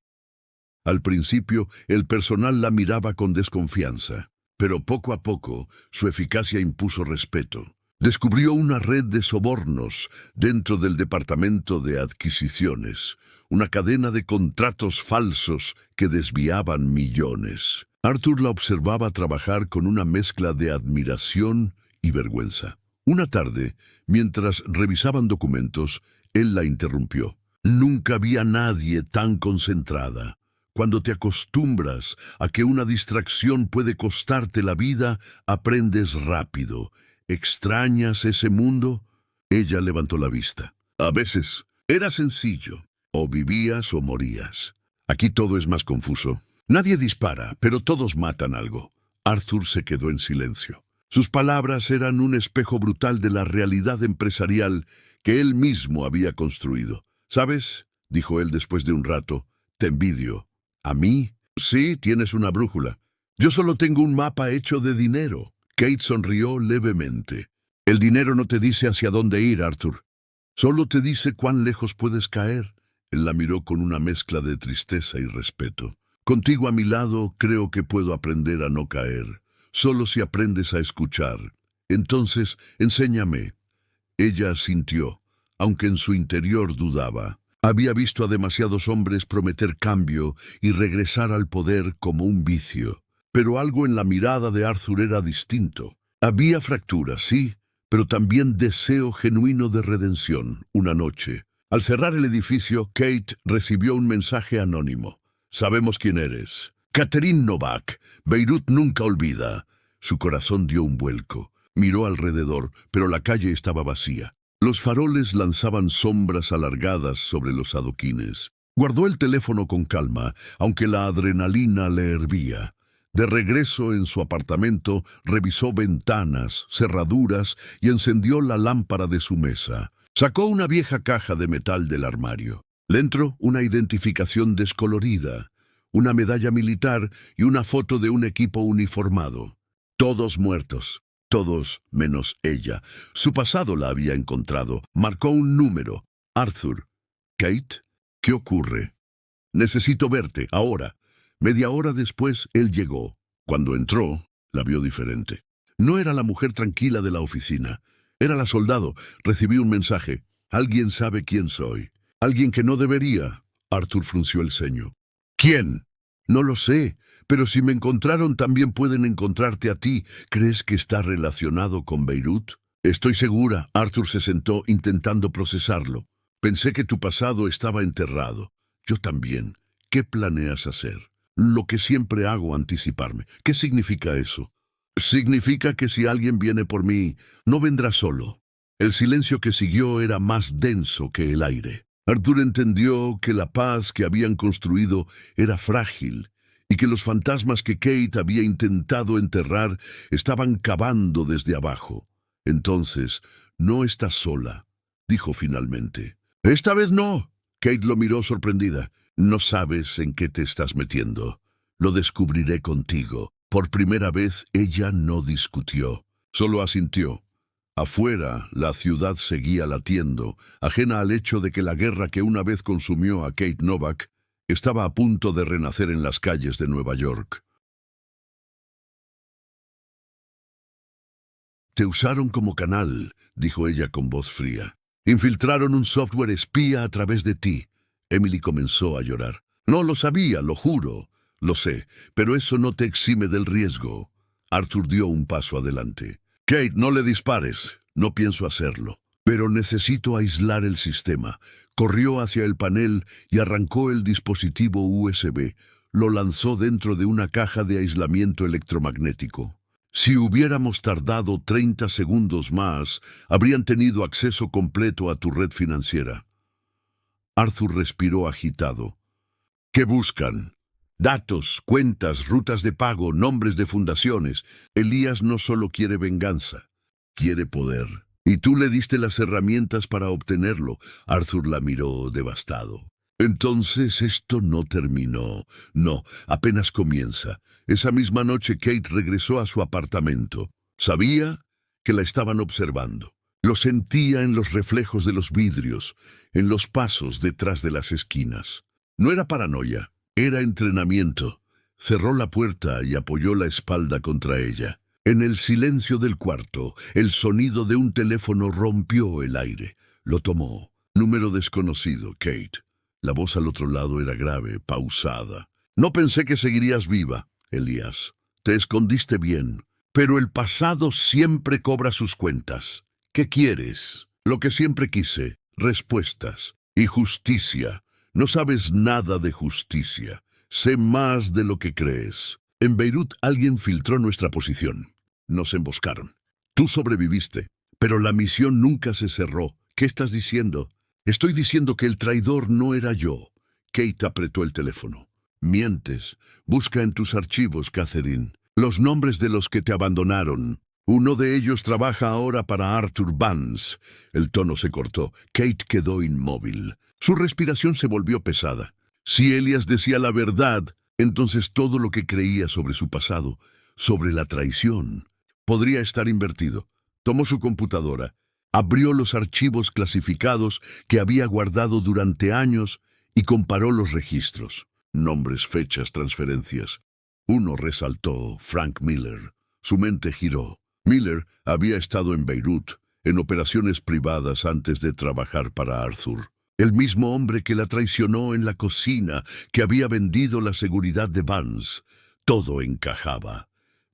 Al principio, el personal la miraba con desconfianza, pero poco a poco su eficacia impuso respeto. Descubrió una red de sobornos dentro del departamento de adquisiciones, una cadena de contratos falsos que desviaban millones. Arthur la observaba trabajar con una mezcla de admiración y vergüenza. Una tarde, mientras revisaban documentos, él la interrumpió. Nunca vi a nadie tan concentrada. Cuando te acostumbras a que una distracción puede costarte la vida, aprendes rápido. ¿Extrañas ese mundo? Ella levantó la vista. A veces era sencillo. O vivías o morías. Aquí todo es más confuso. Nadie dispara, pero todos matan algo. Arthur se quedó en silencio. Sus palabras eran un espejo brutal de la realidad empresarial que él mismo había construido. ¿Sabes?, dijo él después de un rato, te envidio. ¿A mí? Sí, tienes una brújula. Yo solo tengo un mapa hecho de dinero. Kate sonrió levemente. El dinero no te dice hacia dónde ir, Arthur. Solo te dice cuán lejos puedes caer. Él la miró con una mezcla de tristeza y respeto. Contigo a mi lado, creo que puedo aprender a no caer. Solo si aprendes a escuchar. Entonces, enséñame. Ella asintió, aunque en su interior dudaba. Había visto a demasiados hombres prometer cambio y regresar al poder como un vicio. Pero algo en la mirada de Arthur era distinto. Había fracturas, sí, pero también deseo genuino de redención. Una noche, al cerrar el edificio, Kate recibió un mensaje anónimo. Sabemos quién eres. Catherine Novak. Beirut nunca olvida. Su corazón dio un vuelco. Miró alrededor, pero la calle estaba vacía. Los faroles lanzaban sombras alargadas sobre los adoquines. Guardó el teléfono con calma, aunque la adrenalina le hervía. De regreso en su apartamento, revisó ventanas, cerraduras y encendió la lámpara de su mesa. Sacó una vieja caja de metal del armario. Dentro, una identificación descolorida, una medalla militar y una foto de un equipo uniformado. Todos muertos. Todos menos ella. Su pasado la había encontrado. Marcó un número. Arthur. Kate, ¿qué ocurre? Necesito verte, ahora. Media hora después, él llegó. Cuando entró, la vio diferente. No era la mujer tranquila de la oficina. Era la soldado. Recibí un mensaje. Alguien sabe quién soy. Alguien que no debería. Arthur frunció el ceño. ¿Quién? No lo sé, pero si me encontraron también pueden encontrarte a ti. ¿Crees que está relacionado con Beirut? Estoy segura. Arthur se sentó intentando procesarlo. Pensé que tu pasado estaba enterrado. Yo también. ¿Qué planeas hacer? Lo que siempre hago, anticiparme. ¿Qué significa eso? Significa que si alguien viene por mí, no vendrá solo. El silencio que siguió era más denso que el aire. Arthur entendió que la paz que habían construido era frágil y que los fantasmas que Kate había intentado enterrar estaban cavando desde abajo. Entonces, no estás sola, dijo finalmente. Esta vez no. Kate lo miró sorprendida. No sabes en qué te estás metiendo. Lo descubriré contigo. Por primera vez ella no discutió, solo asintió. Afuera, la ciudad seguía latiendo, ajena al hecho de que la guerra que una vez consumió a Kate Novak estaba a punto de renacer en las calles de Nueva York. Te usaron como canal, dijo ella con voz fría. Infiltraron un software espía a través de ti. Emily comenzó a llorar. No lo sabía, lo juro. Lo sé, pero eso no te exime del riesgo. Arthur dio un paso adelante. Kate, no le dispares. No pienso hacerlo. Pero necesito aislar el sistema. Corrió hacia el panel y arrancó el dispositivo USB. Lo lanzó dentro de una caja de aislamiento electromagnético. Si hubiéramos tardado 30 segundos más, habrían tenido acceso completo a tu red financiera. Arthur respiró agitado. ¿Qué buscan? Datos, cuentas, rutas de pago, nombres de fundaciones. Elías no solo quiere venganza, quiere poder. Y tú le diste las herramientas para obtenerlo. Arthur la miró devastado. Entonces esto no terminó. No, apenas comienza. Esa misma noche Kate regresó a su apartamento. Sabía que la estaban observando. Lo sentía en los reflejos de los vidrios, en los pasos detrás de las esquinas. No era paranoia, era entrenamiento. Cerró la puerta y apoyó la espalda contra ella. En el silencio del cuarto, el sonido de un teléfono rompió el aire. Lo tomó. Número desconocido, Kate. La voz al otro lado era grave, pausada. No pensé que seguirías viva, Elías. Te escondiste bien. Pero el pasado siempre cobra sus cuentas. ¿Qué quieres? Lo que siempre quise. Respuestas. Y justicia. No sabes nada de justicia. Sé más de lo que crees. En Beirut alguien filtró nuestra posición. Nos emboscaron. Tú sobreviviste. Pero la misión nunca se cerró. ¿Qué estás diciendo? Estoy diciendo que el traidor no era yo. Kate apretó el teléfono. Mientes. Busca en tus archivos, Catherine, los nombres de los que te abandonaron. Uno de ellos trabaja ahora para Arthur Vance. El tono se cortó. Kate quedó inmóvil. Su respiración se volvió pesada. Si Elias decía la verdad, entonces todo lo que creía sobre su pasado, sobre la traición, podría estar invertido. Tomó su computadora, abrió los archivos clasificados que había guardado durante años y comparó los registros. Nombres, fechas, transferencias. Uno resaltó: Frank Miller. Su mente giró. Miller había estado en Beirut, en operaciones privadas antes de trabajar para Arthur. El mismo hombre que la traicionó en la cocina, que había vendido la seguridad de Vance. Todo encajaba.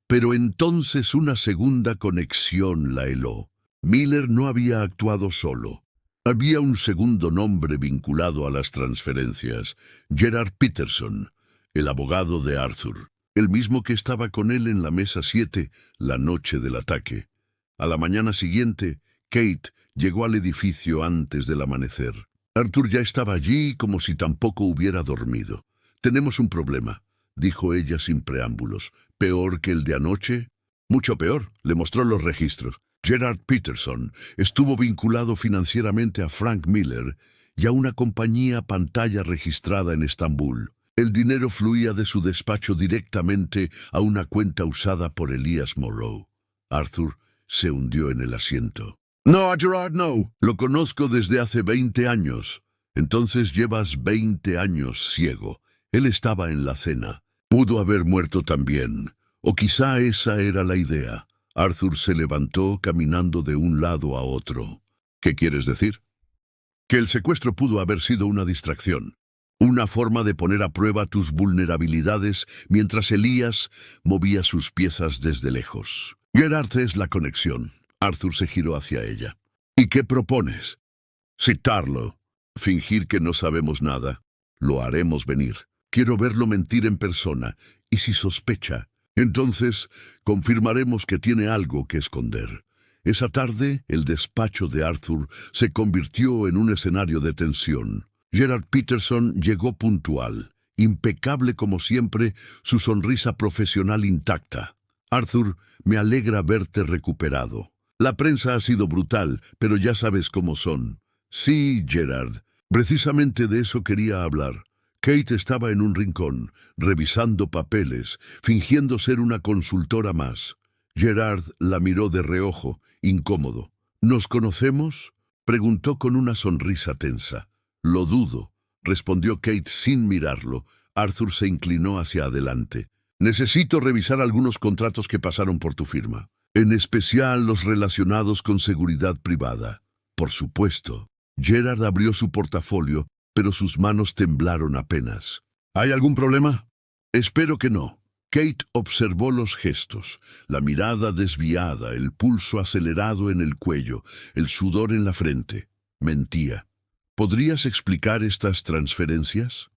Pero entonces una segunda conexión la heló. Miller no había actuado solo. Había un segundo nombre vinculado a las transferencias: Gerard Peterson, el abogado de Arthur, el mismo que estaba con él en la mesa 7 la noche del ataque. A la mañana siguiente, Kate llegó al edificio antes del amanecer. Arthur ya estaba allí como si tampoco hubiera dormido. «Tenemos un problema», dijo ella sin preámbulos. «¿Peor que el de anoche?» «Mucho peor», le mostró los registros. Gerard Peterson estuvo vinculado financieramente a Frank Miller y a una compañía pantalla registrada en Estambul. El dinero fluía de su despacho directamente a una cuenta usada por Elias Moreau. Arthur se hundió en el asiento. «No, a Gerard no. Lo conozco desde hace 20 años. Entonces llevas 20 años ciego. Él estaba en la cena. Pudo haber muerto también. O quizá esa era la idea». Arthur se levantó caminando de un lado a otro. «¿Qué quieres decir?» «Que el secuestro pudo haber sido una distracción. Una forma de poner a prueba tus vulnerabilidades mientras Elías movía sus piezas desde lejos. Gerard es la conexión». Arthur se giró hacia ella. «¿Y qué propones?» «Citarlo. Fingir que no sabemos nada. Lo haremos venir. Quiero verlo mentir en persona. Y si sospecha, entonces confirmaremos que tiene algo que esconder». Esa tarde, el despacho de Arthur se convirtió en un escenario de tensión. Gerard Peterson llegó puntual, impecable como siempre, su sonrisa profesional intacta. «Arthur, me alegra verte recuperado. La prensa ha sido brutal, pero ya sabes cómo son». «Sí, Gerard, precisamente de eso quería hablar». Kate estaba en un rincón, revisando papeles, fingiendo ser una consultora más. Gerard la miró de reojo, incómodo. «¿Nos conocemos?», preguntó con una sonrisa tensa. «Lo dudo», respondió Kate sin mirarlo. Arthur se inclinó hacia adelante. «Necesito revisar algunos contratos que pasaron por tu firma, en especial los relacionados con seguridad privada». «Por supuesto». Gerard abrió su portafolio, pero sus manos temblaron apenas. «¿Hay algún problema?» «Espero que no». Kate observó los gestos, la mirada desviada, el pulso acelerado en el cuello, el sudor en la frente. Mentía. «¿Podrías explicar estas transferencias?»,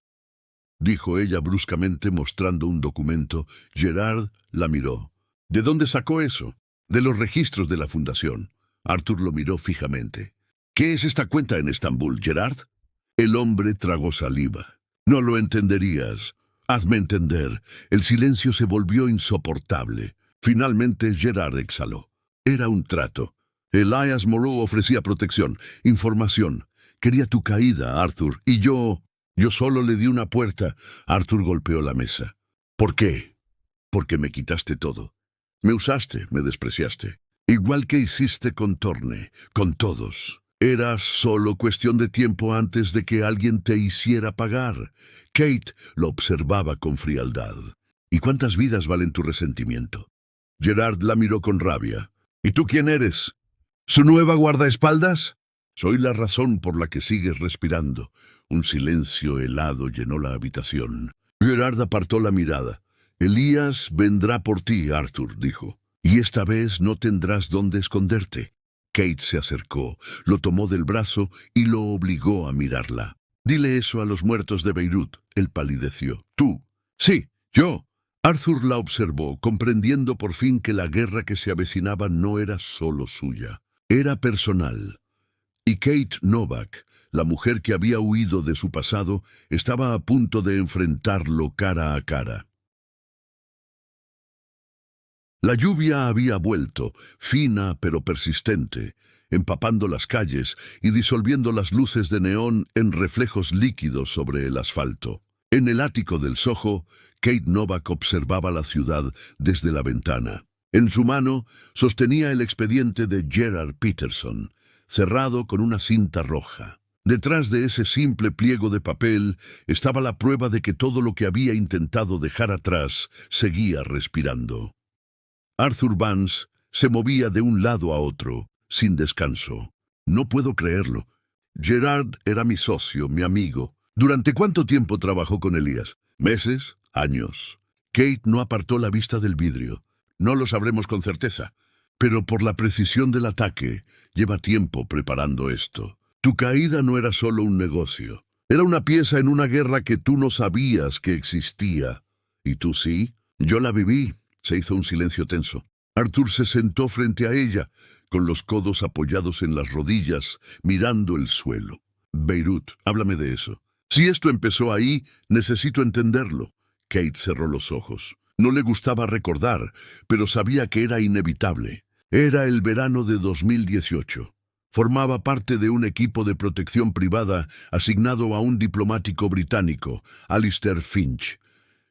dijo ella bruscamente mostrando un documento. Gerard la miró. «¿De dónde sacó eso?» «De los registros de la fundación». Arthur lo miró fijamente. «¿Qué es esta cuenta en Estambul, Gerard?» El hombre tragó saliva. «No lo entenderías. Hazme entender». El silencio se volvió insoportable. Finalmente Gerard exhaló. «Era un trato. Elias Moreau ofrecía protección, información. Quería tu caída, Arthur, y yo Yo solo le di una puerta. Arthur golpeó la mesa. ¿Por qué? Porque me quitaste todo. Me usaste, me despreciaste. Igual que hiciste con Thorne, con todos. Era solo cuestión de tiempo antes de que alguien te hiciera pagar. Kate lo observaba con frialdad. ¿Y cuántas vidas valen tu resentimiento? Gerard la miró con rabia. ¿Y tú quién eres? ¿Su nueva guardaespaldas? Soy la razón por la que sigues respirando. Un silencio helado llenó la habitación. Gerard apartó la mirada. Elías vendrá por ti, Arthur, dijo. Y esta vez no tendrás dónde esconderte. Kate se acercó, lo tomó del brazo y lo obligó a mirarla. Dile eso a los muertos de Beirut. Él palideció. ¿Tú? Sí, yo. Arthur la observó, comprendiendo por fin que la guerra que se avecinaba no era solo suya. Era personal. Y Kate Novak, la mujer que había huido de su pasado, estaba a punto de enfrentarlo cara a cara. La lluvia había vuelto, fina pero persistente, empapando las calles y disolviendo las luces de neón en reflejos líquidos sobre el asfalto. En el ático del Soho, Kate Novak observaba la ciudad desde la ventana. En su mano sostenía el expediente de Gerard Peterson, cerrado con una cinta roja. Detrás de ese simple pliego de papel estaba la prueba de que todo lo que había intentado dejar atrás seguía respirando. Arthur Vance se movía de un lado a otro, sin descanso. No puedo creerlo. Gerard era mi socio, mi amigo. ¿Durante cuánto tiempo trabajó con Elías? ¿Meses? ¿Años? Kate no apartó la vista del vidrio. No lo sabremos con certeza. Pero por la precisión del ataque, lleva tiempo preparando esto. Tu caída no era solo un negocio. Era una pieza en una guerra que tú no sabías que existía. ¿Y tú sí? Yo la viví. Se hizo un silencio tenso. Arthur se sentó frente a ella, con los codos apoyados en las rodillas, mirando el suelo. Beirut, háblame de eso. Si esto empezó ahí, necesito entenderlo. Kate cerró los ojos. No le gustaba recordar, pero sabía que era inevitable. Era el verano de 2018. Formaba parte de un equipo de protección privada asignado a un diplomático británico, Alistair Finch.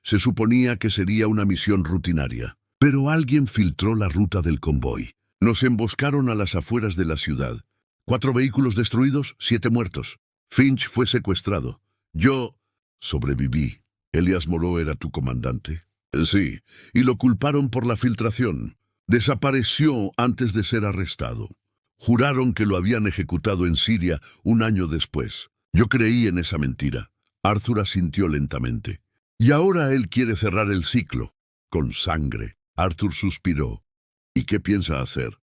Se suponía que sería una misión rutinaria, pero alguien filtró la ruta del convoy. Nos emboscaron a las afueras de la ciudad. 4 vehículos destruidos, 7 muertos. Finch fue secuestrado. Yo sobreviví. ¿Elias Moreau era tu comandante? Sí, y lo culparon por la filtración. Desapareció antes de ser arrestado. Juraron que lo habían ejecutado en Siria un año después. Yo creí en esa mentira. Arthur asintió lentamente. Y ahora él quiere cerrar el ciclo, con sangre. Arthur suspiró. ¿Y qué piensa hacer?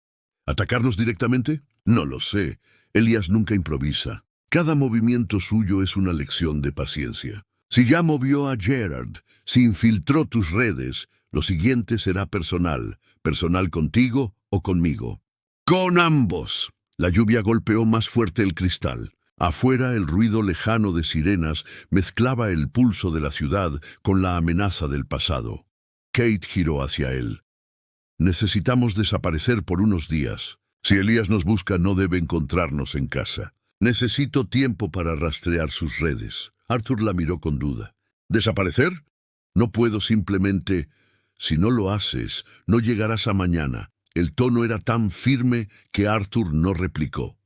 ¿Atacarnos directamente? No lo sé. Elías nunca improvisa. Cada movimiento suyo es una lección de paciencia. Si ya movió a Gerard, si infiltró tus redes, lo siguiente será personal. Personal contigo o conmigo. ¡Con ambos! La lluvia golpeó más fuerte el cristal. Afuera el ruido lejano de sirenas mezclaba el pulso de la ciudad con la amenaza del pasado. Kate giró hacia él. Necesitamos desaparecer por unos días. Si Elías nos busca, no debe encontrarnos en casa. Necesito tiempo para rastrear sus redes. Arthur la miró con duda. ¿Desaparecer? No puedo simplemente... Si no lo haces, no llegarás a mañana. El tono era tan firme que Arthur no replicó.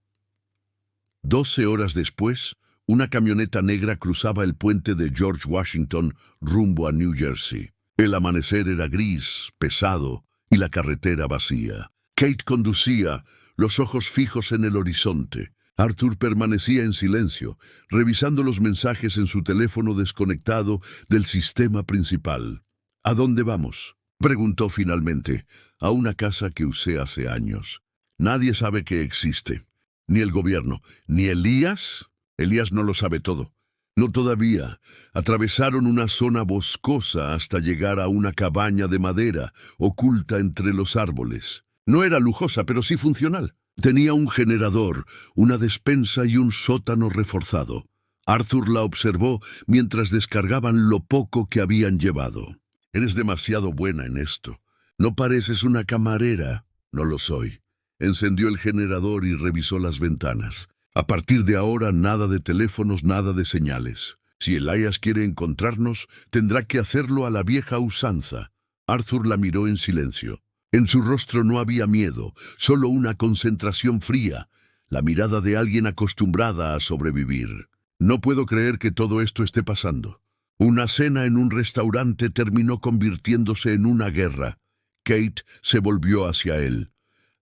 12 horas después, una camioneta negra cruzaba el puente de George Washington rumbo a New Jersey. El amanecer era gris, pesado, y la carretera vacía. Kate conducía, los ojos fijos en el horizonte. Arthur permanecía en silencio, revisando los mensajes en su teléfono desconectado del sistema principal. ¿A dónde vamos?, preguntó finalmente. A una casa que usé hace años. Nadie sabe que existe. Ni el gobierno, ni Elías. Elías no lo sabe todo. No todavía. Atravesaron una zona boscosa hasta llegar a una cabaña de madera, oculta entre los árboles. No era lujosa, pero sí funcional. Tenía un generador, una despensa y un sótano reforzado. Arthur la observó mientras descargaban lo poco que habían llevado. Eres demasiado buena en esto. No pareces una camarera. No lo soy. Encendió el generador y revisó las ventanas. A partir de ahora, nada de teléfonos, nada de señales. Si Elias quiere encontrarnos, tendrá que hacerlo a la vieja usanza. Arthur la miró en silencio. En su rostro no había miedo, solo una concentración fría, la mirada de alguien acostumbrada a sobrevivir. No puedo creer que todo esto esté pasando. Una cena en un restaurante terminó convirtiéndose en una guerra. Kate se volvió hacia él.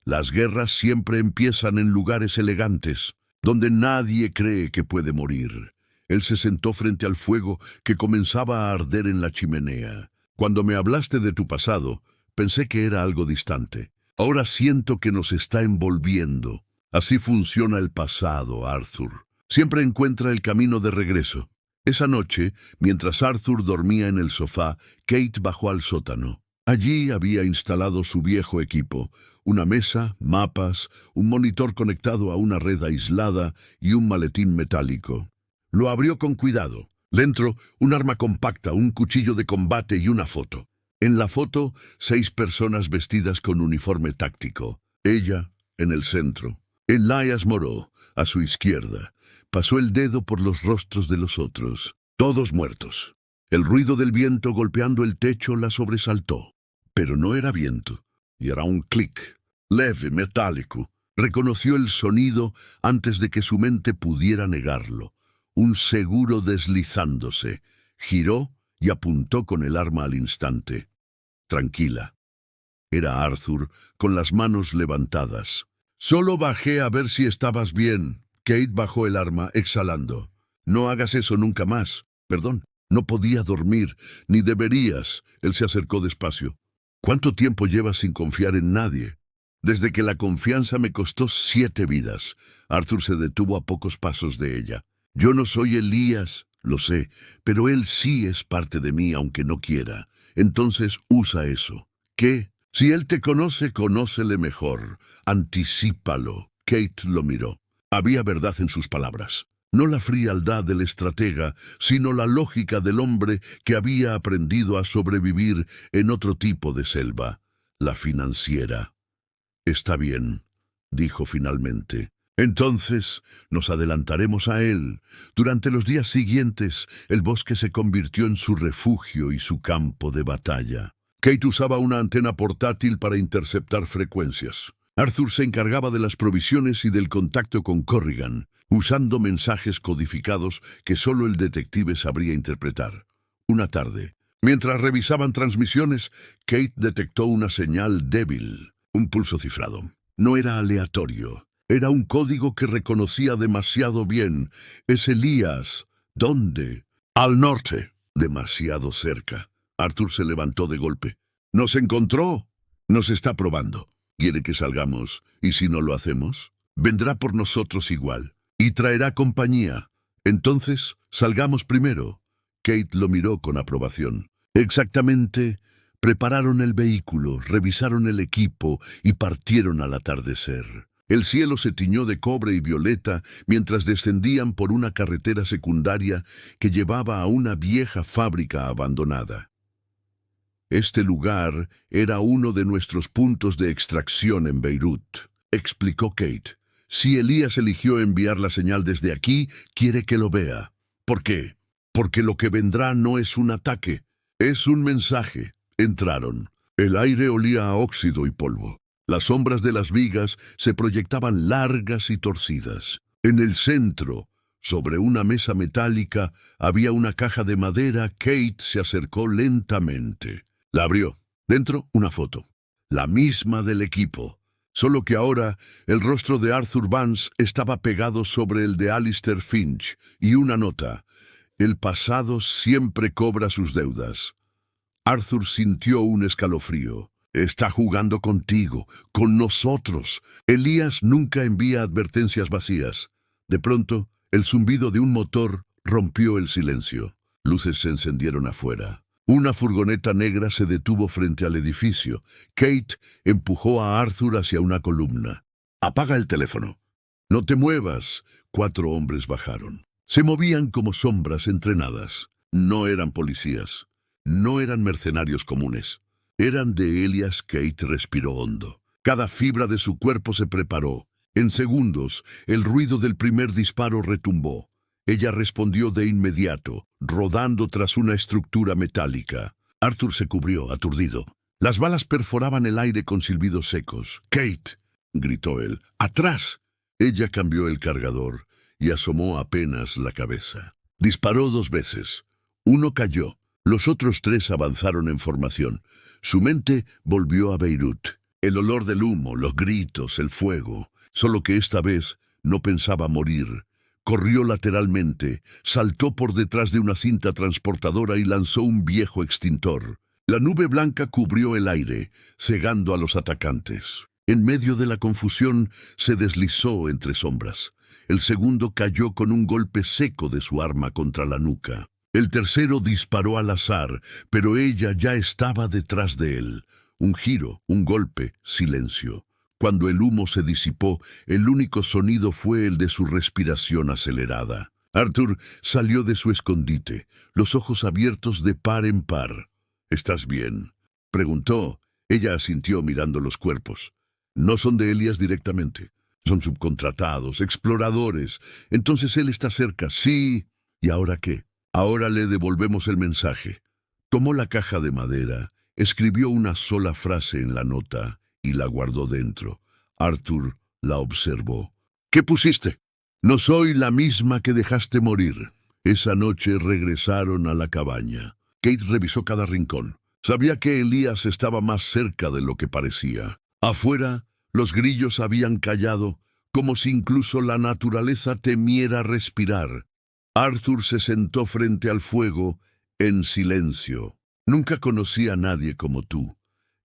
Las guerras siempre empiezan en lugares elegantes, donde nadie cree que puede morir. Él se sentó frente al fuego que comenzaba a arder en la chimenea. Cuando me hablaste de tu pasado, pensé que era algo distante. Ahora siento que nos está envolviendo. Así funciona el pasado, Arthur. Siempre encuentra el camino de regreso. Esa noche, mientras Arthur dormía en el sofá, Kate bajó al sótano. Allí había instalado su viejo equipo, una mesa, mapas, un monitor conectado a una red aislada y un maletín metálico. Lo abrió con cuidado. Dentro, un arma compacta, un cuchillo de combate y una foto. En la foto, 6 personas vestidas con uniforme táctico. Ella, en el centro. Elias Moreau, a su izquierda. Pasó el dedo por los rostros de los otros. Todos muertos. El ruido del viento golpeando el techo la sobresaltó. Pero no era viento, y era un clic, leve, metálico. Reconoció el sonido antes de que su mente pudiera negarlo. Un seguro deslizándose. Giró y apuntó con el arma al instante. Tranquila. Era Arthur, con las manos levantadas. Solo bajé a ver si estabas bien. Kate bajó el arma, exhalando. No hagas eso nunca más. Perdón, no podía dormir, ni deberías. Él se acercó despacio. ¿Cuánto tiempo llevas sin confiar en nadie? Desde que la confianza me costó 7 vidas. Arthur se detuvo a pocos pasos de ella. Yo no soy Elías, lo sé, pero él sí es parte de mí aunque no quiera. Entonces usa eso. ¿Qué? Si él te conoce, conócele mejor. Anticípalo. Kate lo miró. Había verdad en sus palabras. No la frialdad del estratega, sino la lógica del hombre que había aprendido a sobrevivir en otro tipo de selva, la financiera. Está bien, dijo finalmente. Entonces nos adelantaremos a él. Durante los días siguientes, el bosque se convirtió en su refugio y su campo de batalla. Kate usaba una antena portátil para interceptar frecuencias. Arthur se encargaba de las provisiones y del contacto con Corrigan, usando mensajes codificados que solo el detective sabría interpretar. Una tarde, mientras revisaban transmisiones, Kate detectó una señal débil, un pulso cifrado. No era aleatorio, era un código que reconocía demasiado bien. Es Elías. ¿Dónde? Al norte. Demasiado cerca. Arthur se levantó de golpe. ¿Nos encontró? Nos está probando. ¿Quiere que salgamos? ¿Y si no lo hacemos? Vendrá por nosotros igual. Y traerá compañía. Entonces, salgamos primero. Kate lo miró con aprobación. Exactamente. Prepararon el vehículo, revisaron el equipo y partieron al atardecer. El cielo se tiñó de cobre y violeta mientras descendían por una carretera secundaria que llevaba a una vieja fábrica abandonada. Este lugar era uno de nuestros puntos de extracción en Beirut, explicó Kate. Si Elías eligió enviar la señal desde aquí, quiere que lo vea. ¿Por qué? Porque lo que vendrá no es un ataque, es un mensaje. Entraron. El aire olía a óxido y polvo. Las sombras de las vigas se proyectaban largas y torcidas. En el centro, sobre una mesa metálica, había una caja de madera. Kate se acercó lentamente. La abrió. Dentro, una foto. La misma del equipo. Solo que ahora, el rostro de Arthur Vance estaba pegado sobre el de Alistair Finch, y una nota. El pasado siempre cobra sus deudas. Arthur sintió un escalofrío. Está jugando contigo, con nosotros. Elías nunca envía advertencias vacías. De pronto, el zumbido de un motor rompió el silencio. Luces se encendieron afuera. Una furgoneta negra se detuvo frente al edificio. Kate empujó a Arthur hacia una columna. «Apaga el teléfono». «No te muevas». 4 hombres bajaron. Se movían como sombras entrenadas. No eran policías. No eran mercenarios comunes. Eran de Elias. Kate respiró hondo. Cada fibra de su cuerpo se preparó. En segundos, el ruido del primer disparo retumbó. Ella respondió de inmediato, rodando tras una estructura metálica. Arthur se cubrió, aturdido. Las balas perforaban el aire con silbidos secos. «¡Kate!», gritó él. «¡Atrás!». Ella cambió el cargador y asomó apenas la cabeza. Disparó 2 veces. Uno cayó. Los otros 3 avanzaron en formación. Su mente volvió a Beirut. El olor del humo, los gritos, el fuego. Solo que esta vez no pensaba morir. Corrió lateralmente, saltó por detrás de una cinta transportadora y lanzó un viejo extintor. La nube blanca cubrió el aire, cegando a los atacantes. En medio de la confusión, se deslizó entre sombras. El segundo cayó con un golpe seco de su arma contra la nuca. El tercero disparó al azar, pero ella ya estaba detrás de él. Un giro, un golpe, silencio. Cuando el humo se disipó, el único sonido fue el de su respiración acelerada. Arthur salió de su escondite, los ojos abiertos de par en par. «¿Estás bien?», preguntó. Ella asintió mirando los cuerpos. «No son de Elias directamente. Son subcontratados, exploradores. Entonces él está cerca». «Sí». «¿Y ahora qué?». «Ahora le devolvemos el mensaje». Tomó la caja de madera, escribió una sola frase en la nota y la guardó dentro. Arthur la observó. «¿Qué pusiste?». «No soy la misma que dejaste morir». Esa noche regresaron a la cabaña. Kate revisó cada rincón. Sabía que Elías estaba más cerca de lo que parecía. Afuera, los grillos habían callado, como si incluso la naturaleza temiera respirar. Arthur se sentó frente al fuego, en silencio. «Nunca conocí a nadie como tú.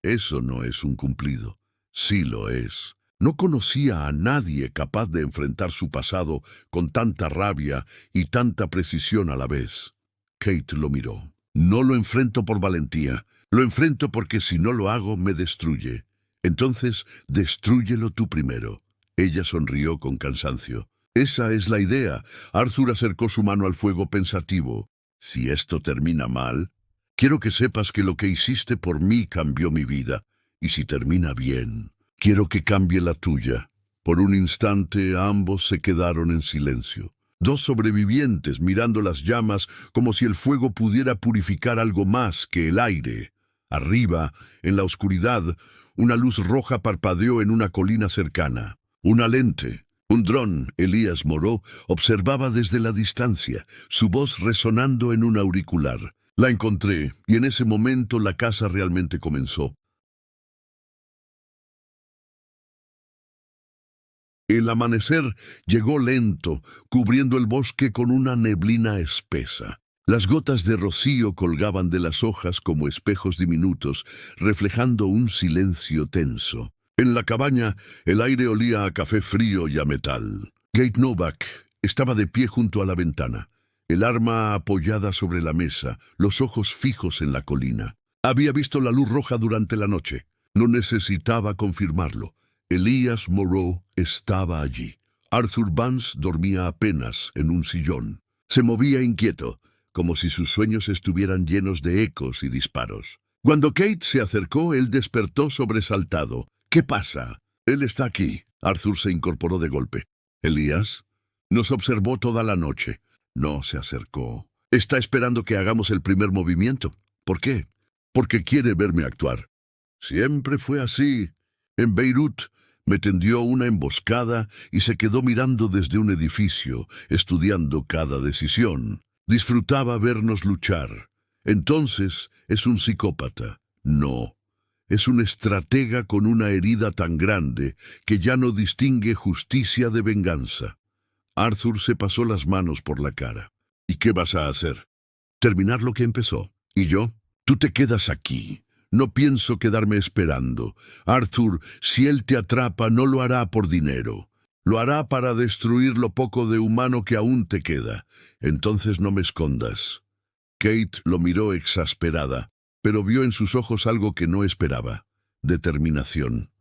Eso no es un cumplido». «Sí lo es». No conocía a nadie capaz de enfrentar su pasado con tanta rabia y tanta precisión a la vez. Kate lo miró. «No lo enfrento por valentía. Lo enfrento porque si no lo hago, me destruye. Entonces, destrúyelo tú primero». Ella sonrió con cansancio. «Esa es la idea». Arthur acercó su mano al fuego pensativo. «Si esto termina mal, quiero que sepas que lo que hiciste por mí cambió mi vida. Y si termina bien, quiero que cambie la tuya». Por un instante ambos se quedaron en silencio. 2 sobrevivientes mirando las llamas como si el fuego pudiera purificar algo más que el aire. Arriba, en la oscuridad, una luz roja parpadeó en una colina cercana. Una lente. Un dron, Elías Moreau, observaba desde la distancia, su voz resonando en un auricular. La encontré, y en ese momento la caza realmente comenzó. El amanecer llegó lento, cubriendo el bosque con una neblina espesa. Las gotas de rocío colgaban de las hojas como espejos diminutos, reflejando un silencio tenso. En la cabaña, el aire olía a café frío y a metal. Kate Novak estaba de pie junto a la ventana, el arma apoyada sobre la mesa, los ojos fijos en la colina. Había visto la luz roja durante la noche. No necesitaba confirmarlo. Elías Moreau estaba allí. Arthur Vance dormía apenas en un sillón. Se movía inquieto, como si sus sueños estuvieran llenos de ecos y disparos. Cuando Kate se acercó, él despertó sobresaltado. «¿Qué pasa?». «Él está aquí». Arthur se incorporó de golpe. «¿Elías?». «Nos observó toda la noche». «No se acercó». «Está esperando que hagamos el primer movimiento». «¿Por qué?». «Porque quiere verme actuar». «Siempre fue así. En Beirut me tendió una emboscada y se quedó mirando desde un edificio, estudiando cada decisión. Disfrutaba vernos luchar. Entonces, ¿es un psicópata?». «No. Es un estratega con una herida tan grande que ya no distingue justicia de venganza». Arthur se pasó las manos por la cara. «¿Y qué vas a hacer?». «Terminar lo que empezó». «¿Y yo?». «Tú te quedas aquí. No pienso quedarme esperando. Arthur, si él te atrapa, no lo hará por dinero. Lo hará para destruir lo poco de humano que aún te queda. Entonces no me escondas». Kate lo miró exasperada, pero vio en sus ojos algo que no esperaba: determinación.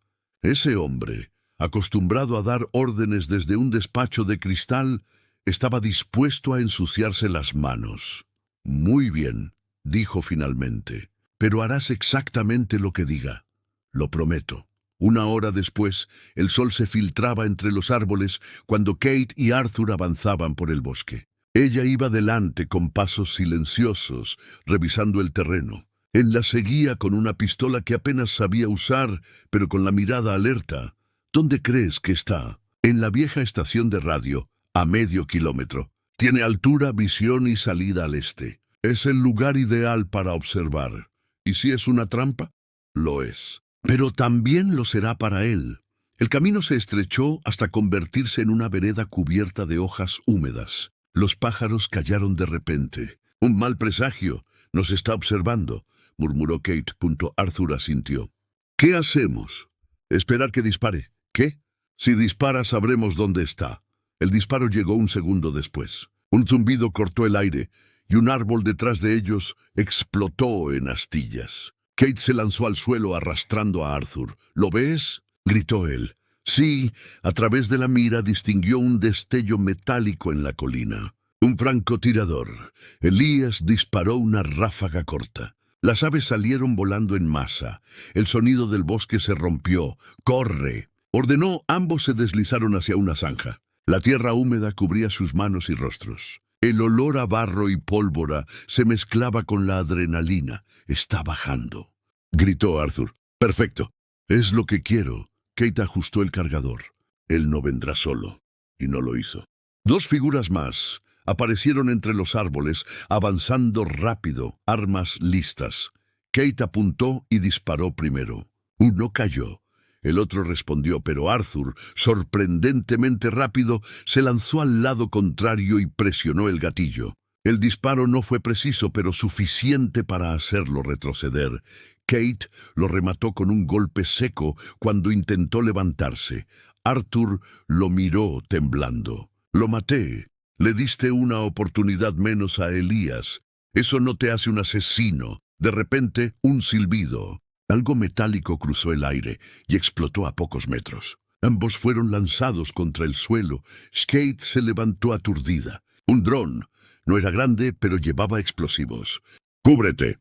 Ese hombre, acostumbrado a dar órdenes desde un despacho de cristal, estaba dispuesto a ensuciarse las manos. «Muy bien», dijo finalmente, «pero harás exactamente lo que diga. Lo prometo». 1 hora después, el sol se filtraba entre los árboles cuando Kate y Arthur avanzaban por el bosque. Ella iba delante con pasos silenciosos, revisando el terreno. Él la seguía con una pistola que apenas sabía usar, pero con la mirada alerta. ¿Dónde crees que está? En la vieja estación de radio, a medio kilómetro. Tiene altura, visión y salida al este. Es el lugar ideal para observar. ¿Y si es una trampa? Lo es. Pero también lo será para él. El camino se estrechó hasta convertirse en una vereda cubierta de hojas húmedas. Los pájaros callaron de repente. Un mal presagio. Nos está observando, murmuró Kate. Arthur asintió. ¿Qué hacemos? Esperar que dispare. ¿Qué? Si dispara sabremos dónde está. El disparo llegó un segundo después. Un zumbido cortó el aire y un árbol detrás de ellos explotó en astillas. Kate se lanzó al suelo arrastrando a Arthur. ¿Lo ves?, gritó él. Sí, a través de la mira distinguió un destello metálico en la colina. Un francotirador. Elías disparó una ráfaga corta. Las aves salieron volando en masa. El sonido del bosque se rompió. ¡Corre!, ordenó. Ambos se deslizaron hacia una zanja. La tierra húmeda cubría sus manos y rostros. El olor a barro y pólvora se mezclaba con la adrenalina. Está bajando, gritó Arthur. Perfecto. Es lo que quiero. Kate ajustó el cargador. Él no vendrá solo. Y no lo hizo. Dos figuras más aparecieron entre los árboles, avanzando rápido, armas listas. Kate apuntó y disparó primero. Uno cayó. El otro respondió, pero Arthur, sorprendentemente rápido, se lanzó al lado contrario y presionó el gatillo. El disparo no fue preciso, pero suficiente para hacerlo retroceder. Kate lo remató con un golpe seco cuando intentó levantarse. Arthur lo miró temblando. Lo maté. Le diste una oportunidad menos a Elías. Eso no te hace un asesino. De repente, un silbido. Algo metálico cruzó el aire y explotó a pocos metros. Ambos fueron lanzados contra el suelo. Kate se levantó aturdida. Un dron. No era grande, pero llevaba explosivos. ¡Cúbrete!,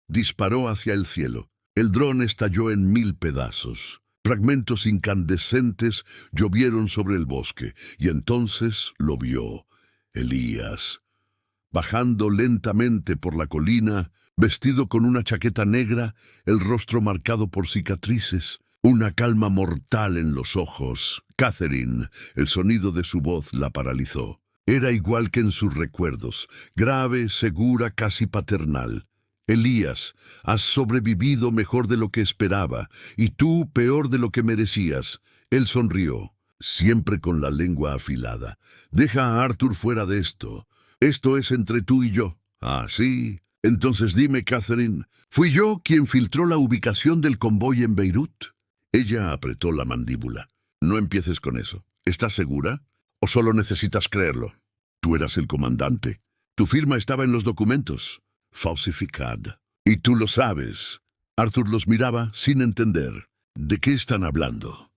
disparó hacia el cielo. El dron estalló en 1000 pedazos. Fragmentos incandescentes llovieron sobre el bosque, y entonces lo vio. Elías, bajando lentamente por la colina, vestido con una chaqueta negra, el rostro marcado por cicatrices, una calma mortal en los ojos. Catherine, el sonido de su voz la paralizó. Era igual que en sus recuerdos, grave, segura, casi paternal. Elías, has sobrevivido mejor de lo que esperaba, y tú peor de lo que merecías. Él sonrió, siempre con la lengua afilada. Deja a Arthur fuera de esto. Esto es entre tú y yo. Ah, sí. Entonces dime, Catherine, ¿fui yo quien filtró la ubicación del convoy en Beirut? Ella apretó la mandíbula. No empieces con eso. ¿Estás segura? ¿O solo necesitas creerlo? Tú eras el comandante. Tu firma estaba en los documentos. Falsificada. Y tú lo sabes. Arthur los miraba sin entender. ¿De qué están hablando?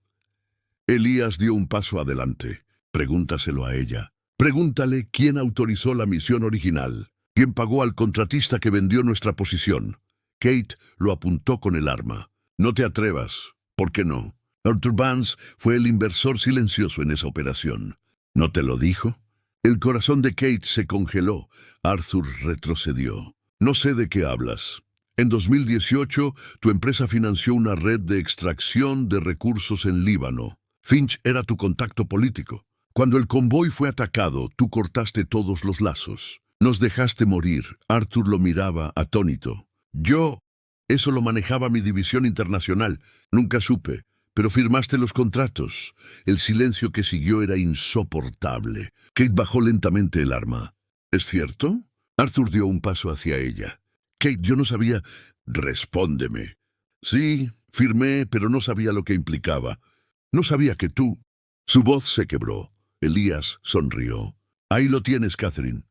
Elías dio un paso adelante. Pregúntaselo a ella. Pregúntale quién autorizó la misión original. ¿Quién pagó al contratista que vendió nuestra posición? Kate lo apuntó con el arma. No te atrevas. ¿Por qué no? Arthur Vance fue el inversor silencioso en esa operación. ¿No te lo dijo? El corazón de Kate se congeló. Arthur retrocedió. No sé de qué hablas. En 2018, tu empresa financió una red de extracción de recursos en Líbano. Finch era tu contacto político. Cuando el convoy fue atacado, tú cortaste todos los lazos. Nos dejaste morir. Arthur lo miraba atónito. Eso lo manejaba mi división internacional. Nunca supe. Pero firmaste los contratos. El silencio que siguió era insoportable. Kate bajó lentamente el arma. ¿Es cierto? Arthur dio un paso hacia ella. Kate, yo no sabía. Respóndeme. Sí, firmé, pero no sabía lo que implicaba. No sabía que tú. Su voz se quebró. Elías sonrió. Ahí lo tienes, Catherine.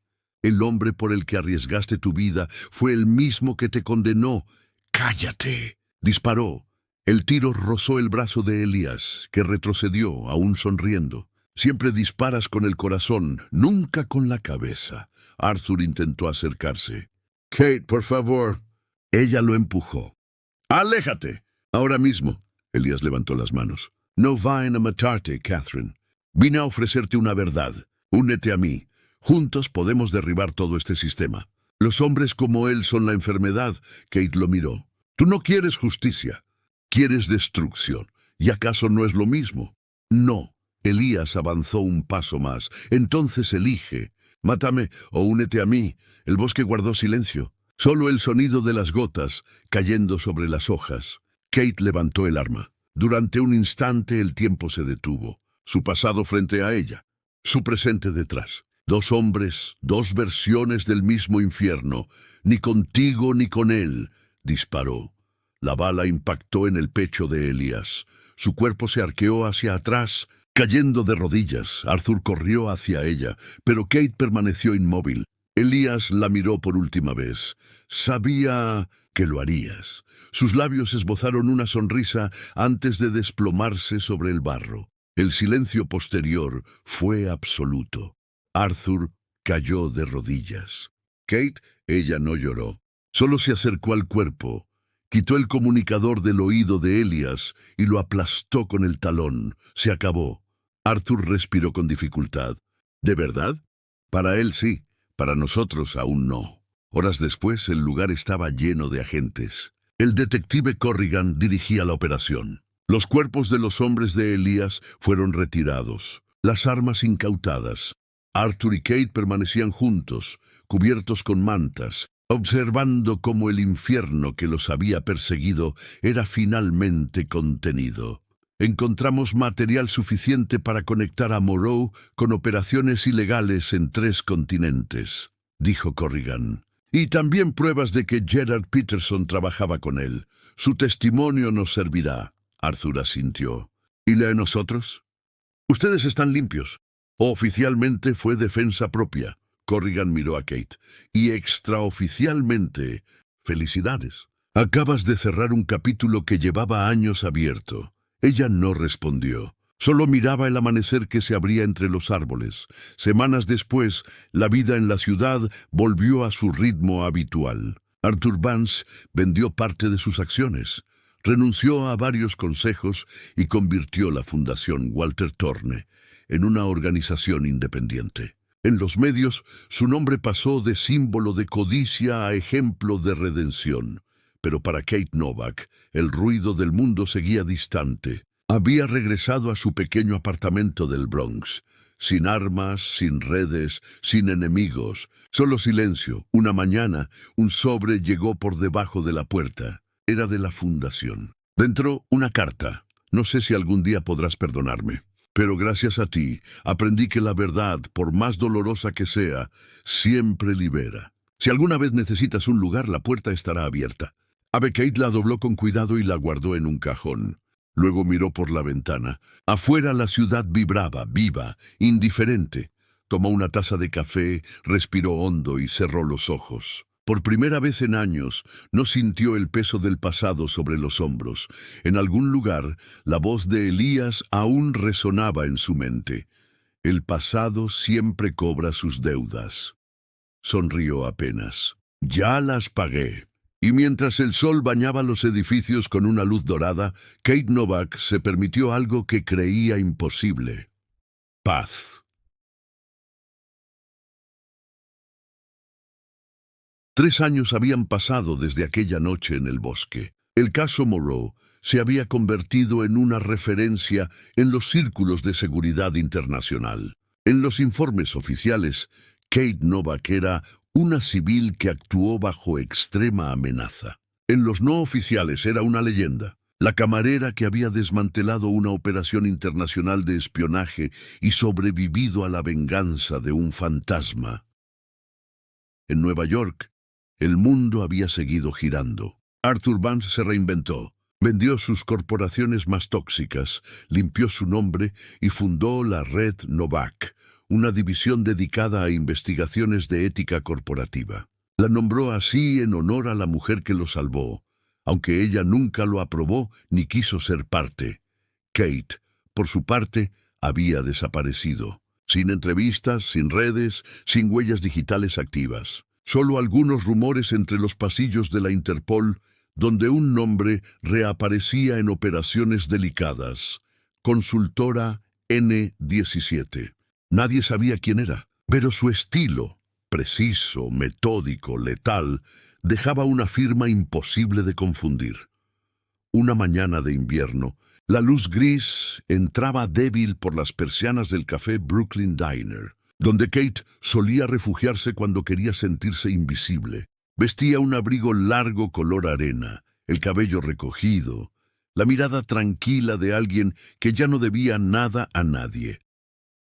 El hombre por el que arriesgaste tu vida fue el mismo que te condenó. ¡Cállate!, disparó. El tiro rozó el brazo de Elías, que retrocedió, aún sonriendo. Siempre disparas con el corazón, nunca con la cabeza. Arthur intentó acercarse. Kate, por favor. Ella lo empujó. ¡Aléjate! Ahora mismo. Elías levantó las manos. No vayan a matarte, Catherine. Vine a ofrecerte una verdad. Únete a mí. Juntos podemos derribar todo este sistema. Los hombres como él son la enfermedad. Kate lo miró. Tú no quieres justicia. Quieres destrucción. ¿Y acaso no es lo mismo? No. Elías avanzó un paso más. Entonces elige. Mátame o únete a mí. El bosque guardó silencio. Solo el sonido de las gotas cayendo sobre las hojas. Kate levantó el arma. Durante un instante el tiempo se detuvo. Su pasado frente a ella. Su presente detrás. Dos hombres, dos versiones del mismo infierno. Ni contigo ni con él. Disparó. La bala impactó en el pecho de Elías. Su cuerpo se arqueó hacia atrás, cayendo de rodillas. Arthur corrió hacia ella, pero Kate permaneció inmóvil. Elías la miró por última vez. Sabía que lo harías. Sus labios esbozaron una sonrisa antes de desplomarse sobre el barro. El silencio posterior fue absoluto. Arthur cayó de rodillas. Kate, ella no lloró. Solo se acercó al cuerpo. Quitó el comunicador del oído de Elías y lo aplastó con el talón. Se acabó. Arthur respiró con dificultad. ¿De verdad? Para él sí, para nosotros aún no. Horas después, el lugar estaba lleno de agentes. El detective Corrigan dirigía la operación. Los cuerpos de los hombres de Elías fueron retirados. Las armas incautadas. Arthur y Kate permanecían juntos, cubiertos con mantas, observando cómo el infierno que los había perseguido era finalmente contenido. Encontramos material suficiente para conectar a Moreau con operaciones ilegales en 3 continentes, dijo Corrigan. Y también pruebas de que Gerard Peterson trabajaba con él. Su testimonio nos servirá. Arthur asintió. ¿Y la de nosotros? Ustedes están limpios. Oficialmente fue defensa propia. Corrigan miró a Kate. Y extraoficialmente, felicidades. Acabas de cerrar un capítulo que llevaba años abierto. Ella no respondió. Solo miraba el amanecer que se abría entre los árboles. Semanas después, la vida en la ciudad volvió a su ritmo habitual. Arthur Vance vendió parte de sus acciones. Renunció a varios consejos y convirtió la Fundación Walter Thorne en una organización independiente. En los medios, su nombre pasó de símbolo de codicia a ejemplo de redención. Pero para Kate Novak, el ruido del mundo seguía distante. Había regresado a su pequeño apartamento del Bronx, sin armas, sin redes, sin enemigos, solo silencio. Una mañana, un sobre llegó por debajo de la puerta. Era de la Fundación. Dentro, una carta. No sé si algún día podrás perdonarme. Pero gracias a ti, aprendí que la verdad, por más dolorosa que sea, siempre libera. Si alguna vez necesitas un lugar, la puerta estará abierta. Kate la dobló con cuidado y la guardó en un cajón. Luego miró por la ventana. Afuera la ciudad vibraba, viva, indiferente. Tomó una taza de café, respiró hondo y cerró los ojos. Por primera vez en años, no sintió el peso del pasado sobre los hombros. En algún lugar, la voz de Elías aún resonaba en su mente. El pasado siempre cobra sus deudas. Sonrió apenas. Ya las pagué. Y mientras el sol bañaba los edificios con una luz dorada, Kate Novak se permitió algo que creía imposible. Paz. 3 años habían pasado desde aquella noche en el bosque. El caso Moreau se había convertido en una referencia en los círculos de seguridad internacional. En los informes oficiales, Kate Novak era una civil que actuó bajo extrema amenaza. En los no oficiales era una leyenda. La camarera que había desmantelado una operación internacional de espionaje y sobrevivido a la venganza de un fantasma. En Nueva York, el mundo había seguido girando. Arthur Vance se reinventó, vendió sus corporaciones más tóxicas, limpió su nombre y fundó la Red Novak, una división dedicada a investigaciones de ética corporativa. La nombró así en honor a la mujer que lo salvó, aunque ella nunca lo aprobó ni quiso ser parte. Kate, por su parte, había desaparecido, sin entrevistas, sin redes, sin huellas digitales activas. Solo algunos rumores entre los pasillos de la Interpol, donde un nombre reaparecía en operaciones delicadas. Consultora N-17. Nadie sabía quién era. Pero su estilo, preciso, metódico, letal, dejaba una firma imposible de confundir. Una mañana de invierno, la luz gris entraba débil por las persianas del café Brooklyn Diner, donde Kate solía refugiarse cuando quería sentirse invisible. Vestía un abrigo largo color arena, el cabello recogido, la mirada tranquila de alguien que ya no debía nada a nadie.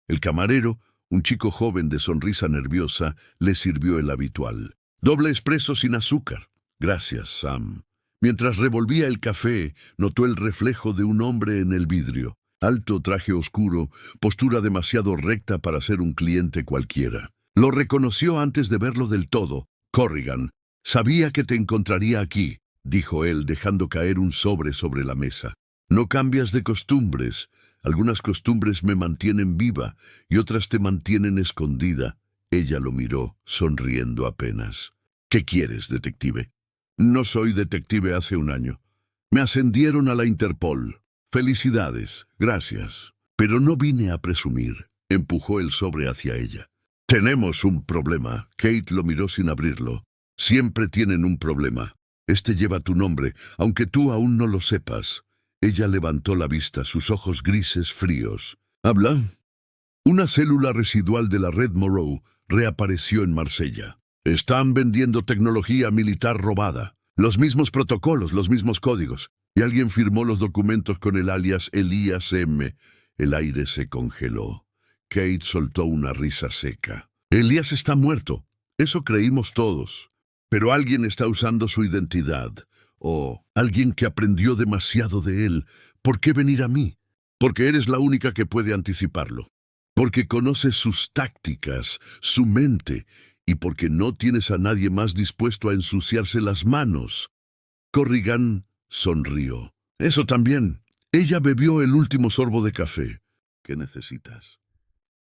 El camarero, un chico joven de sonrisa nerviosa, le sirvió el habitual. «Doble expreso sin azúcar». «Gracias, Sam». Mientras revolvía el café, notó el reflejo de un hombre en el vidrio. Alto, traje oscuro, postura demasiado recta para ser un cliente cualquiera. Lo reconoció antes de verlo del todo. «Corrigan, sabía que te encontraría aquí», dijo él, dejando caer un sobre la mesa. «No cambias de costumbres. Algunas costumbres me mantienen viva y otras te mantienen escondida». Ella lo miró, sonriendo apenas. «¿Qué quieres, detective?» «No soy detective hace un año. Me ascendieron a la Interpol. Felicidades, gracias. Pero no vine a presumir». Empujó el sobre hacia ella. «Tenemos un problema». Kate lo miró sin abrirlo. «Siempre tienen un problema. Este lleva tu nombre, aunque tú aún no lo sepas». Ella levantó la vista, sus ojos grises fríos. «¿Habla?» Una célula residual de la red Moreau reapareció en Marsella. «Están vendiendo tecnología militar robada. Los mismos protocolos, los mismos códigos. Y alguien firmó los documentos con el alias Elías M. El aire se congeló. Kate soltó una risa seca. «Elías está muerto. Eso creímos todos. Pero alguien está usando su identidad. O alguien que aprendió demasiado de él. ¿Por qué venir a mí? Porque eres la única que puede anticiparlo. Porque conoces sus tácticas, su mente, y porque no tienes a nadie más dispuesto a ensuciarse las manos». Corrigan sonrió. «Eso también». Ella bebió el último sorbo de café. «¿Qué necesitas?»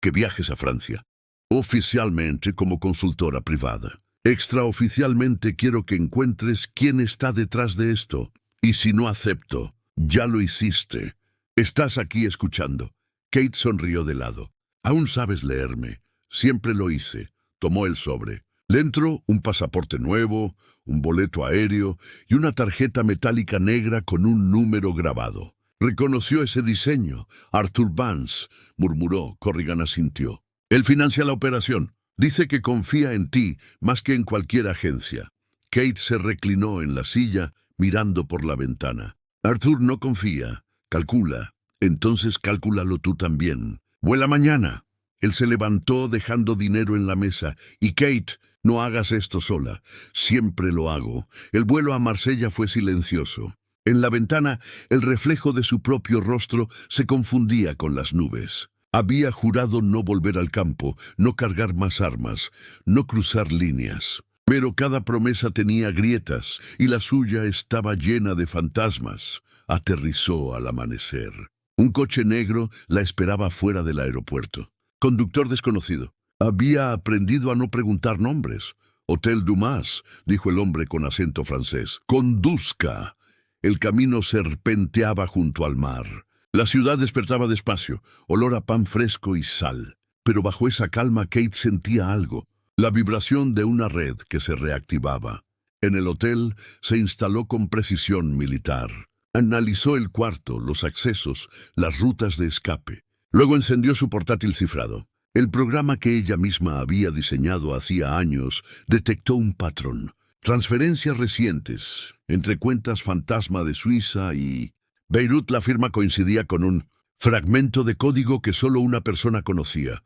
«Que viajes a Francia. Oficialmente como consultora privada. Extraoficialmente quiero que encuentres quién está detrás de esto. Y si no acepto, ya lo hiciste. Estás aquí escuchando». Kate sonrió de lado. «Aún sabes leerme». «Siempre lo hice». Tomó el sobre. Dentro, un pasaporte nuevo, un boleto aéreo y una tarjeta metálica negra con un número grabado. Reconoció ese diseño. «Arthur Vance», murmuró. Corrigan asintió. «Él financia la operación. Dice que confía en ti más que en cualquier agencia». Kate se reclinó en la silla, mirando por la ventana. «Arthur no confía. Calcula. Entonces cálculalo tú también. Vuela mañana». Él se levantó dejando dinero en la mesa. «Y Kate, no hagas esto sola. Siempre lo hago». El vuelo a Marsella fue silencioso. En la ventana, el reflejo de su propio rostro se confundía con las nubes. Había jurado no volver al campo, no cargar más armas, no cruzar líneas. Pero cada promesa tenía grietas y la suya estaba llena de fantasmas. Aterrizó al amanecer. Un coche negro la esperaba fuera del aeropuerto. Conductor desconocido. Había aprendido a no preguntar nombres. «Hotel Dumas», dijo el hombre con acento francés. «Conduzca». El camino serpenteaba junto al mar. La ciudad despertaba despacio, olor a pan fresco y sal. Pero bajo esa calma Kate sentía algo, la vibración de una red que se reactivaba. En el hotel se instaló con precisión militar. Analizó el cuarto, los accesos, las rutas de escape. Luego encendió su portátil cifrado. El programa que ella misma había diseñado hacía años detectó un patrón. Transferencias recientes, entre cuentas fantasma de Suiza y Beirut. La firma coincidía con un fragmento de código que solo una persona conocía.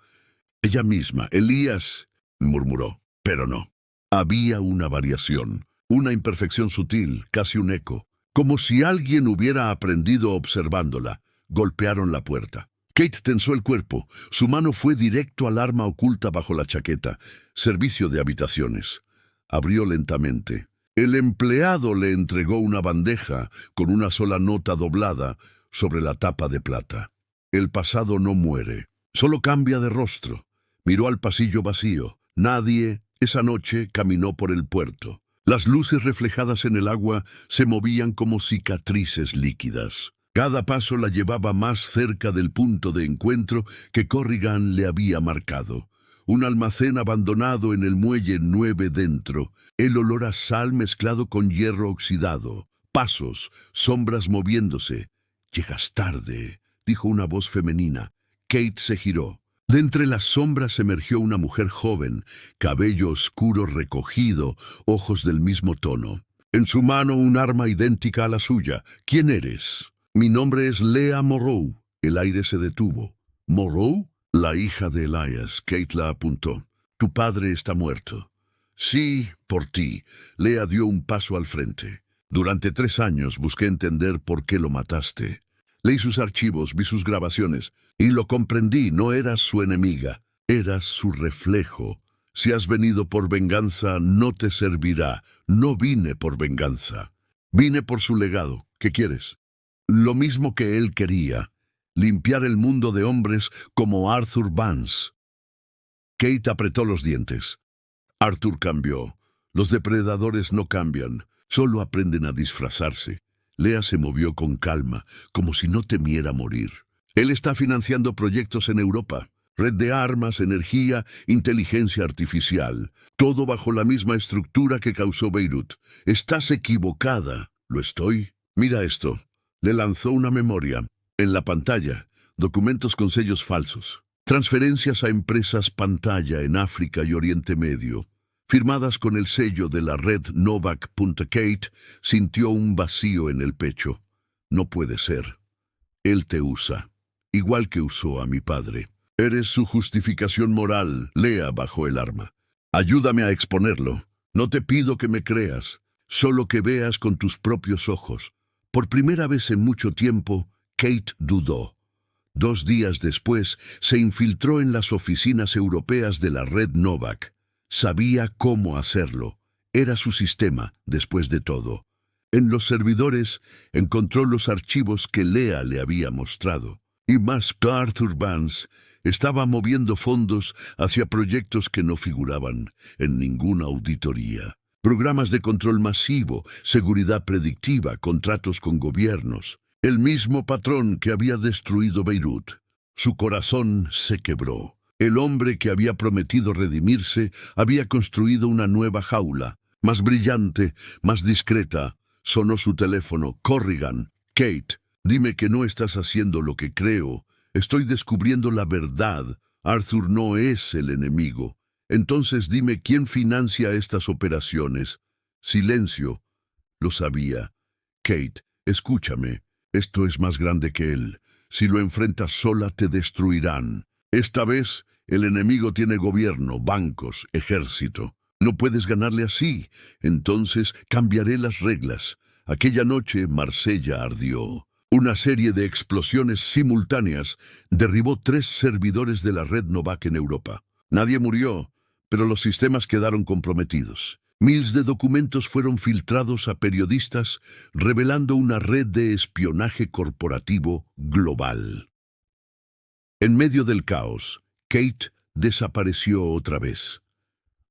Ella misma. «Elías», murmuró. Pero no. Había una variación, una imperfección sutil, casi un eco. Como si alguien hubiera aprendido observándola. Golpearon la puerta. Kate tensó el cuerpo. Su mano fue directo al arma oculta bajo la chaqueta. Servicio de habitaciones. Abrió lentamente. El empleado le entregó una bandeja con una sola nota doblada sobre la tapa de plata. «El pasado no muere, solo cambia de rostro». Miró al pasillo vacío. Nadie, esa noche, caminó por el puerto. Las luces reflejadas en el agua se movían como cicatrices líquidas. Cada paso la llevaba más cerca del punto de encuentro que Corrigan le había marcado. Un almacén abandonado en el muelle 9 dentro. El olor a sal mezclado con hierro oxidado. Pasos, sombras moviéndose. «Llegas tarde», dijo una voz femenina. Kate se giró. De entre las sombras emergió una mujer joven, cabello oscuro recogido, ojos del mismo tono. En su mano un arma idéntica a la suya. «¿Quién eres?» «Mi nombre es Lea Morrow». El aire se detuvo. «¿Morrow?» «La hija de Elias», Kate la apuntó. «Tu padre está muerto». «Sí, por ti». Lea dio un paso al frente. «Durante 3 años busqué entender por qué lo mataste. Leí sus archivos, vi sus grabaciones, y lo comprendí. No eras su enemiga, eras su reflejo. Si has venido por venganza, no te servirá. No vine por venganza. Vine por su legado. ¿Qué quieres?» «Lo mismo que él quería. Limpiar el mundo de hombres como Arthur Vance». Kate apretó los dientes. Arthur cambió. Los depredadores no cambian, solo aprenden a disfrazarse. Lea se movió con calma, como si no temiera morir. Él está financiando proyectos en Europa. Red de armas, energía, inteligencia artificial. Todo bajo la misma estructura que causó Beirut. Estás equivocada. ¿Lo estoy? Mira esto. Le lanzó una memoria. En la pantalla, documentos con sellos falsos. Transferencias a empresas pantalla en África y Oriente Medio. Firmadas con el sello de la red Novak. Kate sintió un vacío en el pecho. No puede ser. Él te usa, igual que usó a mi padre. Eres su justificación moral. Lea bajo el arma. Ayúdame a exponerlo. No te pido que me creas, solo que veas con tus propios ojos. Por primera vez en mucho tiempo, Kate dudó. 2 días después, se infiltró en las oficinas europeas de la red Novak. Sabía cómo hacerlo. Era su sistema, después de todo. En los servidores encontró los archivos que Lea le había mostrado. Y más, Arthur Vance estaba moviendo fondos hacia proyectos que no figuraban en ninguna auditoría. Programas de control masivo, seguridad predictiva, contratos con gobiernos. El mismo patrón que había destruido Beirut. Su corazón se quebró. El hombre que había prometido redimirse había construido una nueva jaula, más brillante, más discreta. Sonó su teléfono. «Corrigan. Kate, dime que no estás haciendo lo que creo. Estoy descubriendo la verdad. Arthur no es el enemigo. Entonces dime quién financia estas operaciones». Silencio. Lo sabía. «Kate, escúchame. Esto es más grande que él. Si lo enfrentas sola, te destruirán. Esta vez, el enemigo tiene gobierno, bancos, ejército. No puedes ganarle así. Entonces, cambiaré las reglas». Aquella noche, Marsella ardió. Una serie de explosiones simultáneas derribó 3 servidores de la red Novak en Europa. Nadie murió, pero los sistemas quedaron comprometidos. Miles de documentos fueron filtrados a periodistas, revelando una red de espionaje corporativo global. En medio del caos, Kate desapareció otra vez.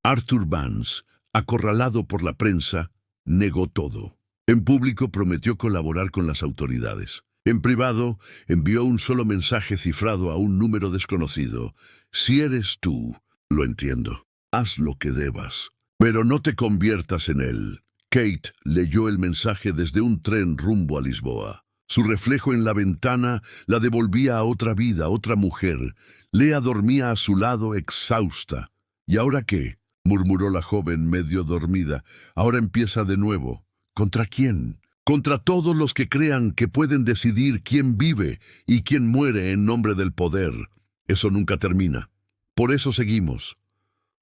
Arthur Vance, acorralado por la prensa, negó todo. En público prometió colaborar con las autoridades. En privado, envió un solo mensaje cifrado a un número desconocido. «Si eres tú, lo entiendo. Haz lo que debas, pero no te conviertas en él». Kate leyó el mensaje desde un tren rumbo a Lisboa. Su reflejo en la ventana la devolvía a otra vida, otra mujer. Lea dormía a su lado, exhausta. «¿Y ahora qué?», murmuró la joven medio dormida. «Ahora empieza de nuevo». ¿Contra quién? Contra todos los que crean que pueden decidir quién vive y quién muere en nombre del poder. Eso nunca termina. Por eso seguimos.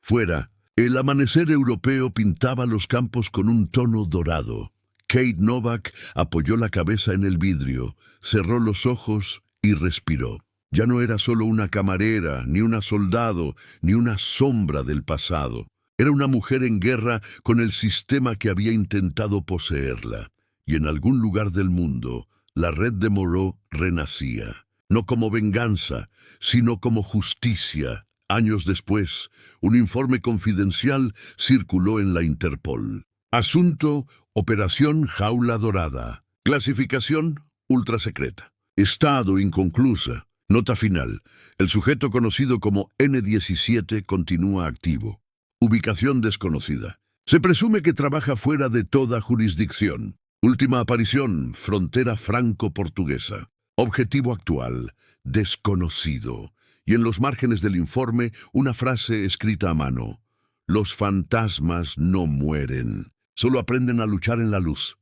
Fuera, el amanecer europeo pintaba los campos con un tono dorado. Kate Novak apoyó la cabeza en el vidrio, cerró los ojos y respiró. Ya no era solo una camarera, ni una soldado, ni una sombra del pasado. Era una mujer en guerra con el sistema que había intentado poseerla. Y en algún lugar del mundo, la red de Morrow renacía. No como venganza, sino como justicia. Años después, un informe confidencial circuló en la Interpol. Asunto: Operación Jaula Dorada. Clasificación: ultrasecreta. Estado: inconclusa. Nota final. El sujeto conocido como N-17 continúa activo. Ubicación desconocida. Se presume que trabaja fuera de toda jurisdicción. Última aparición, frontera franco-portuguesa. Objetivo actual, desconocido. Y en los márgenes del informe, una frase escrita a mano. Los fantasmas no mueren, solo aprenden a luchar en la luz.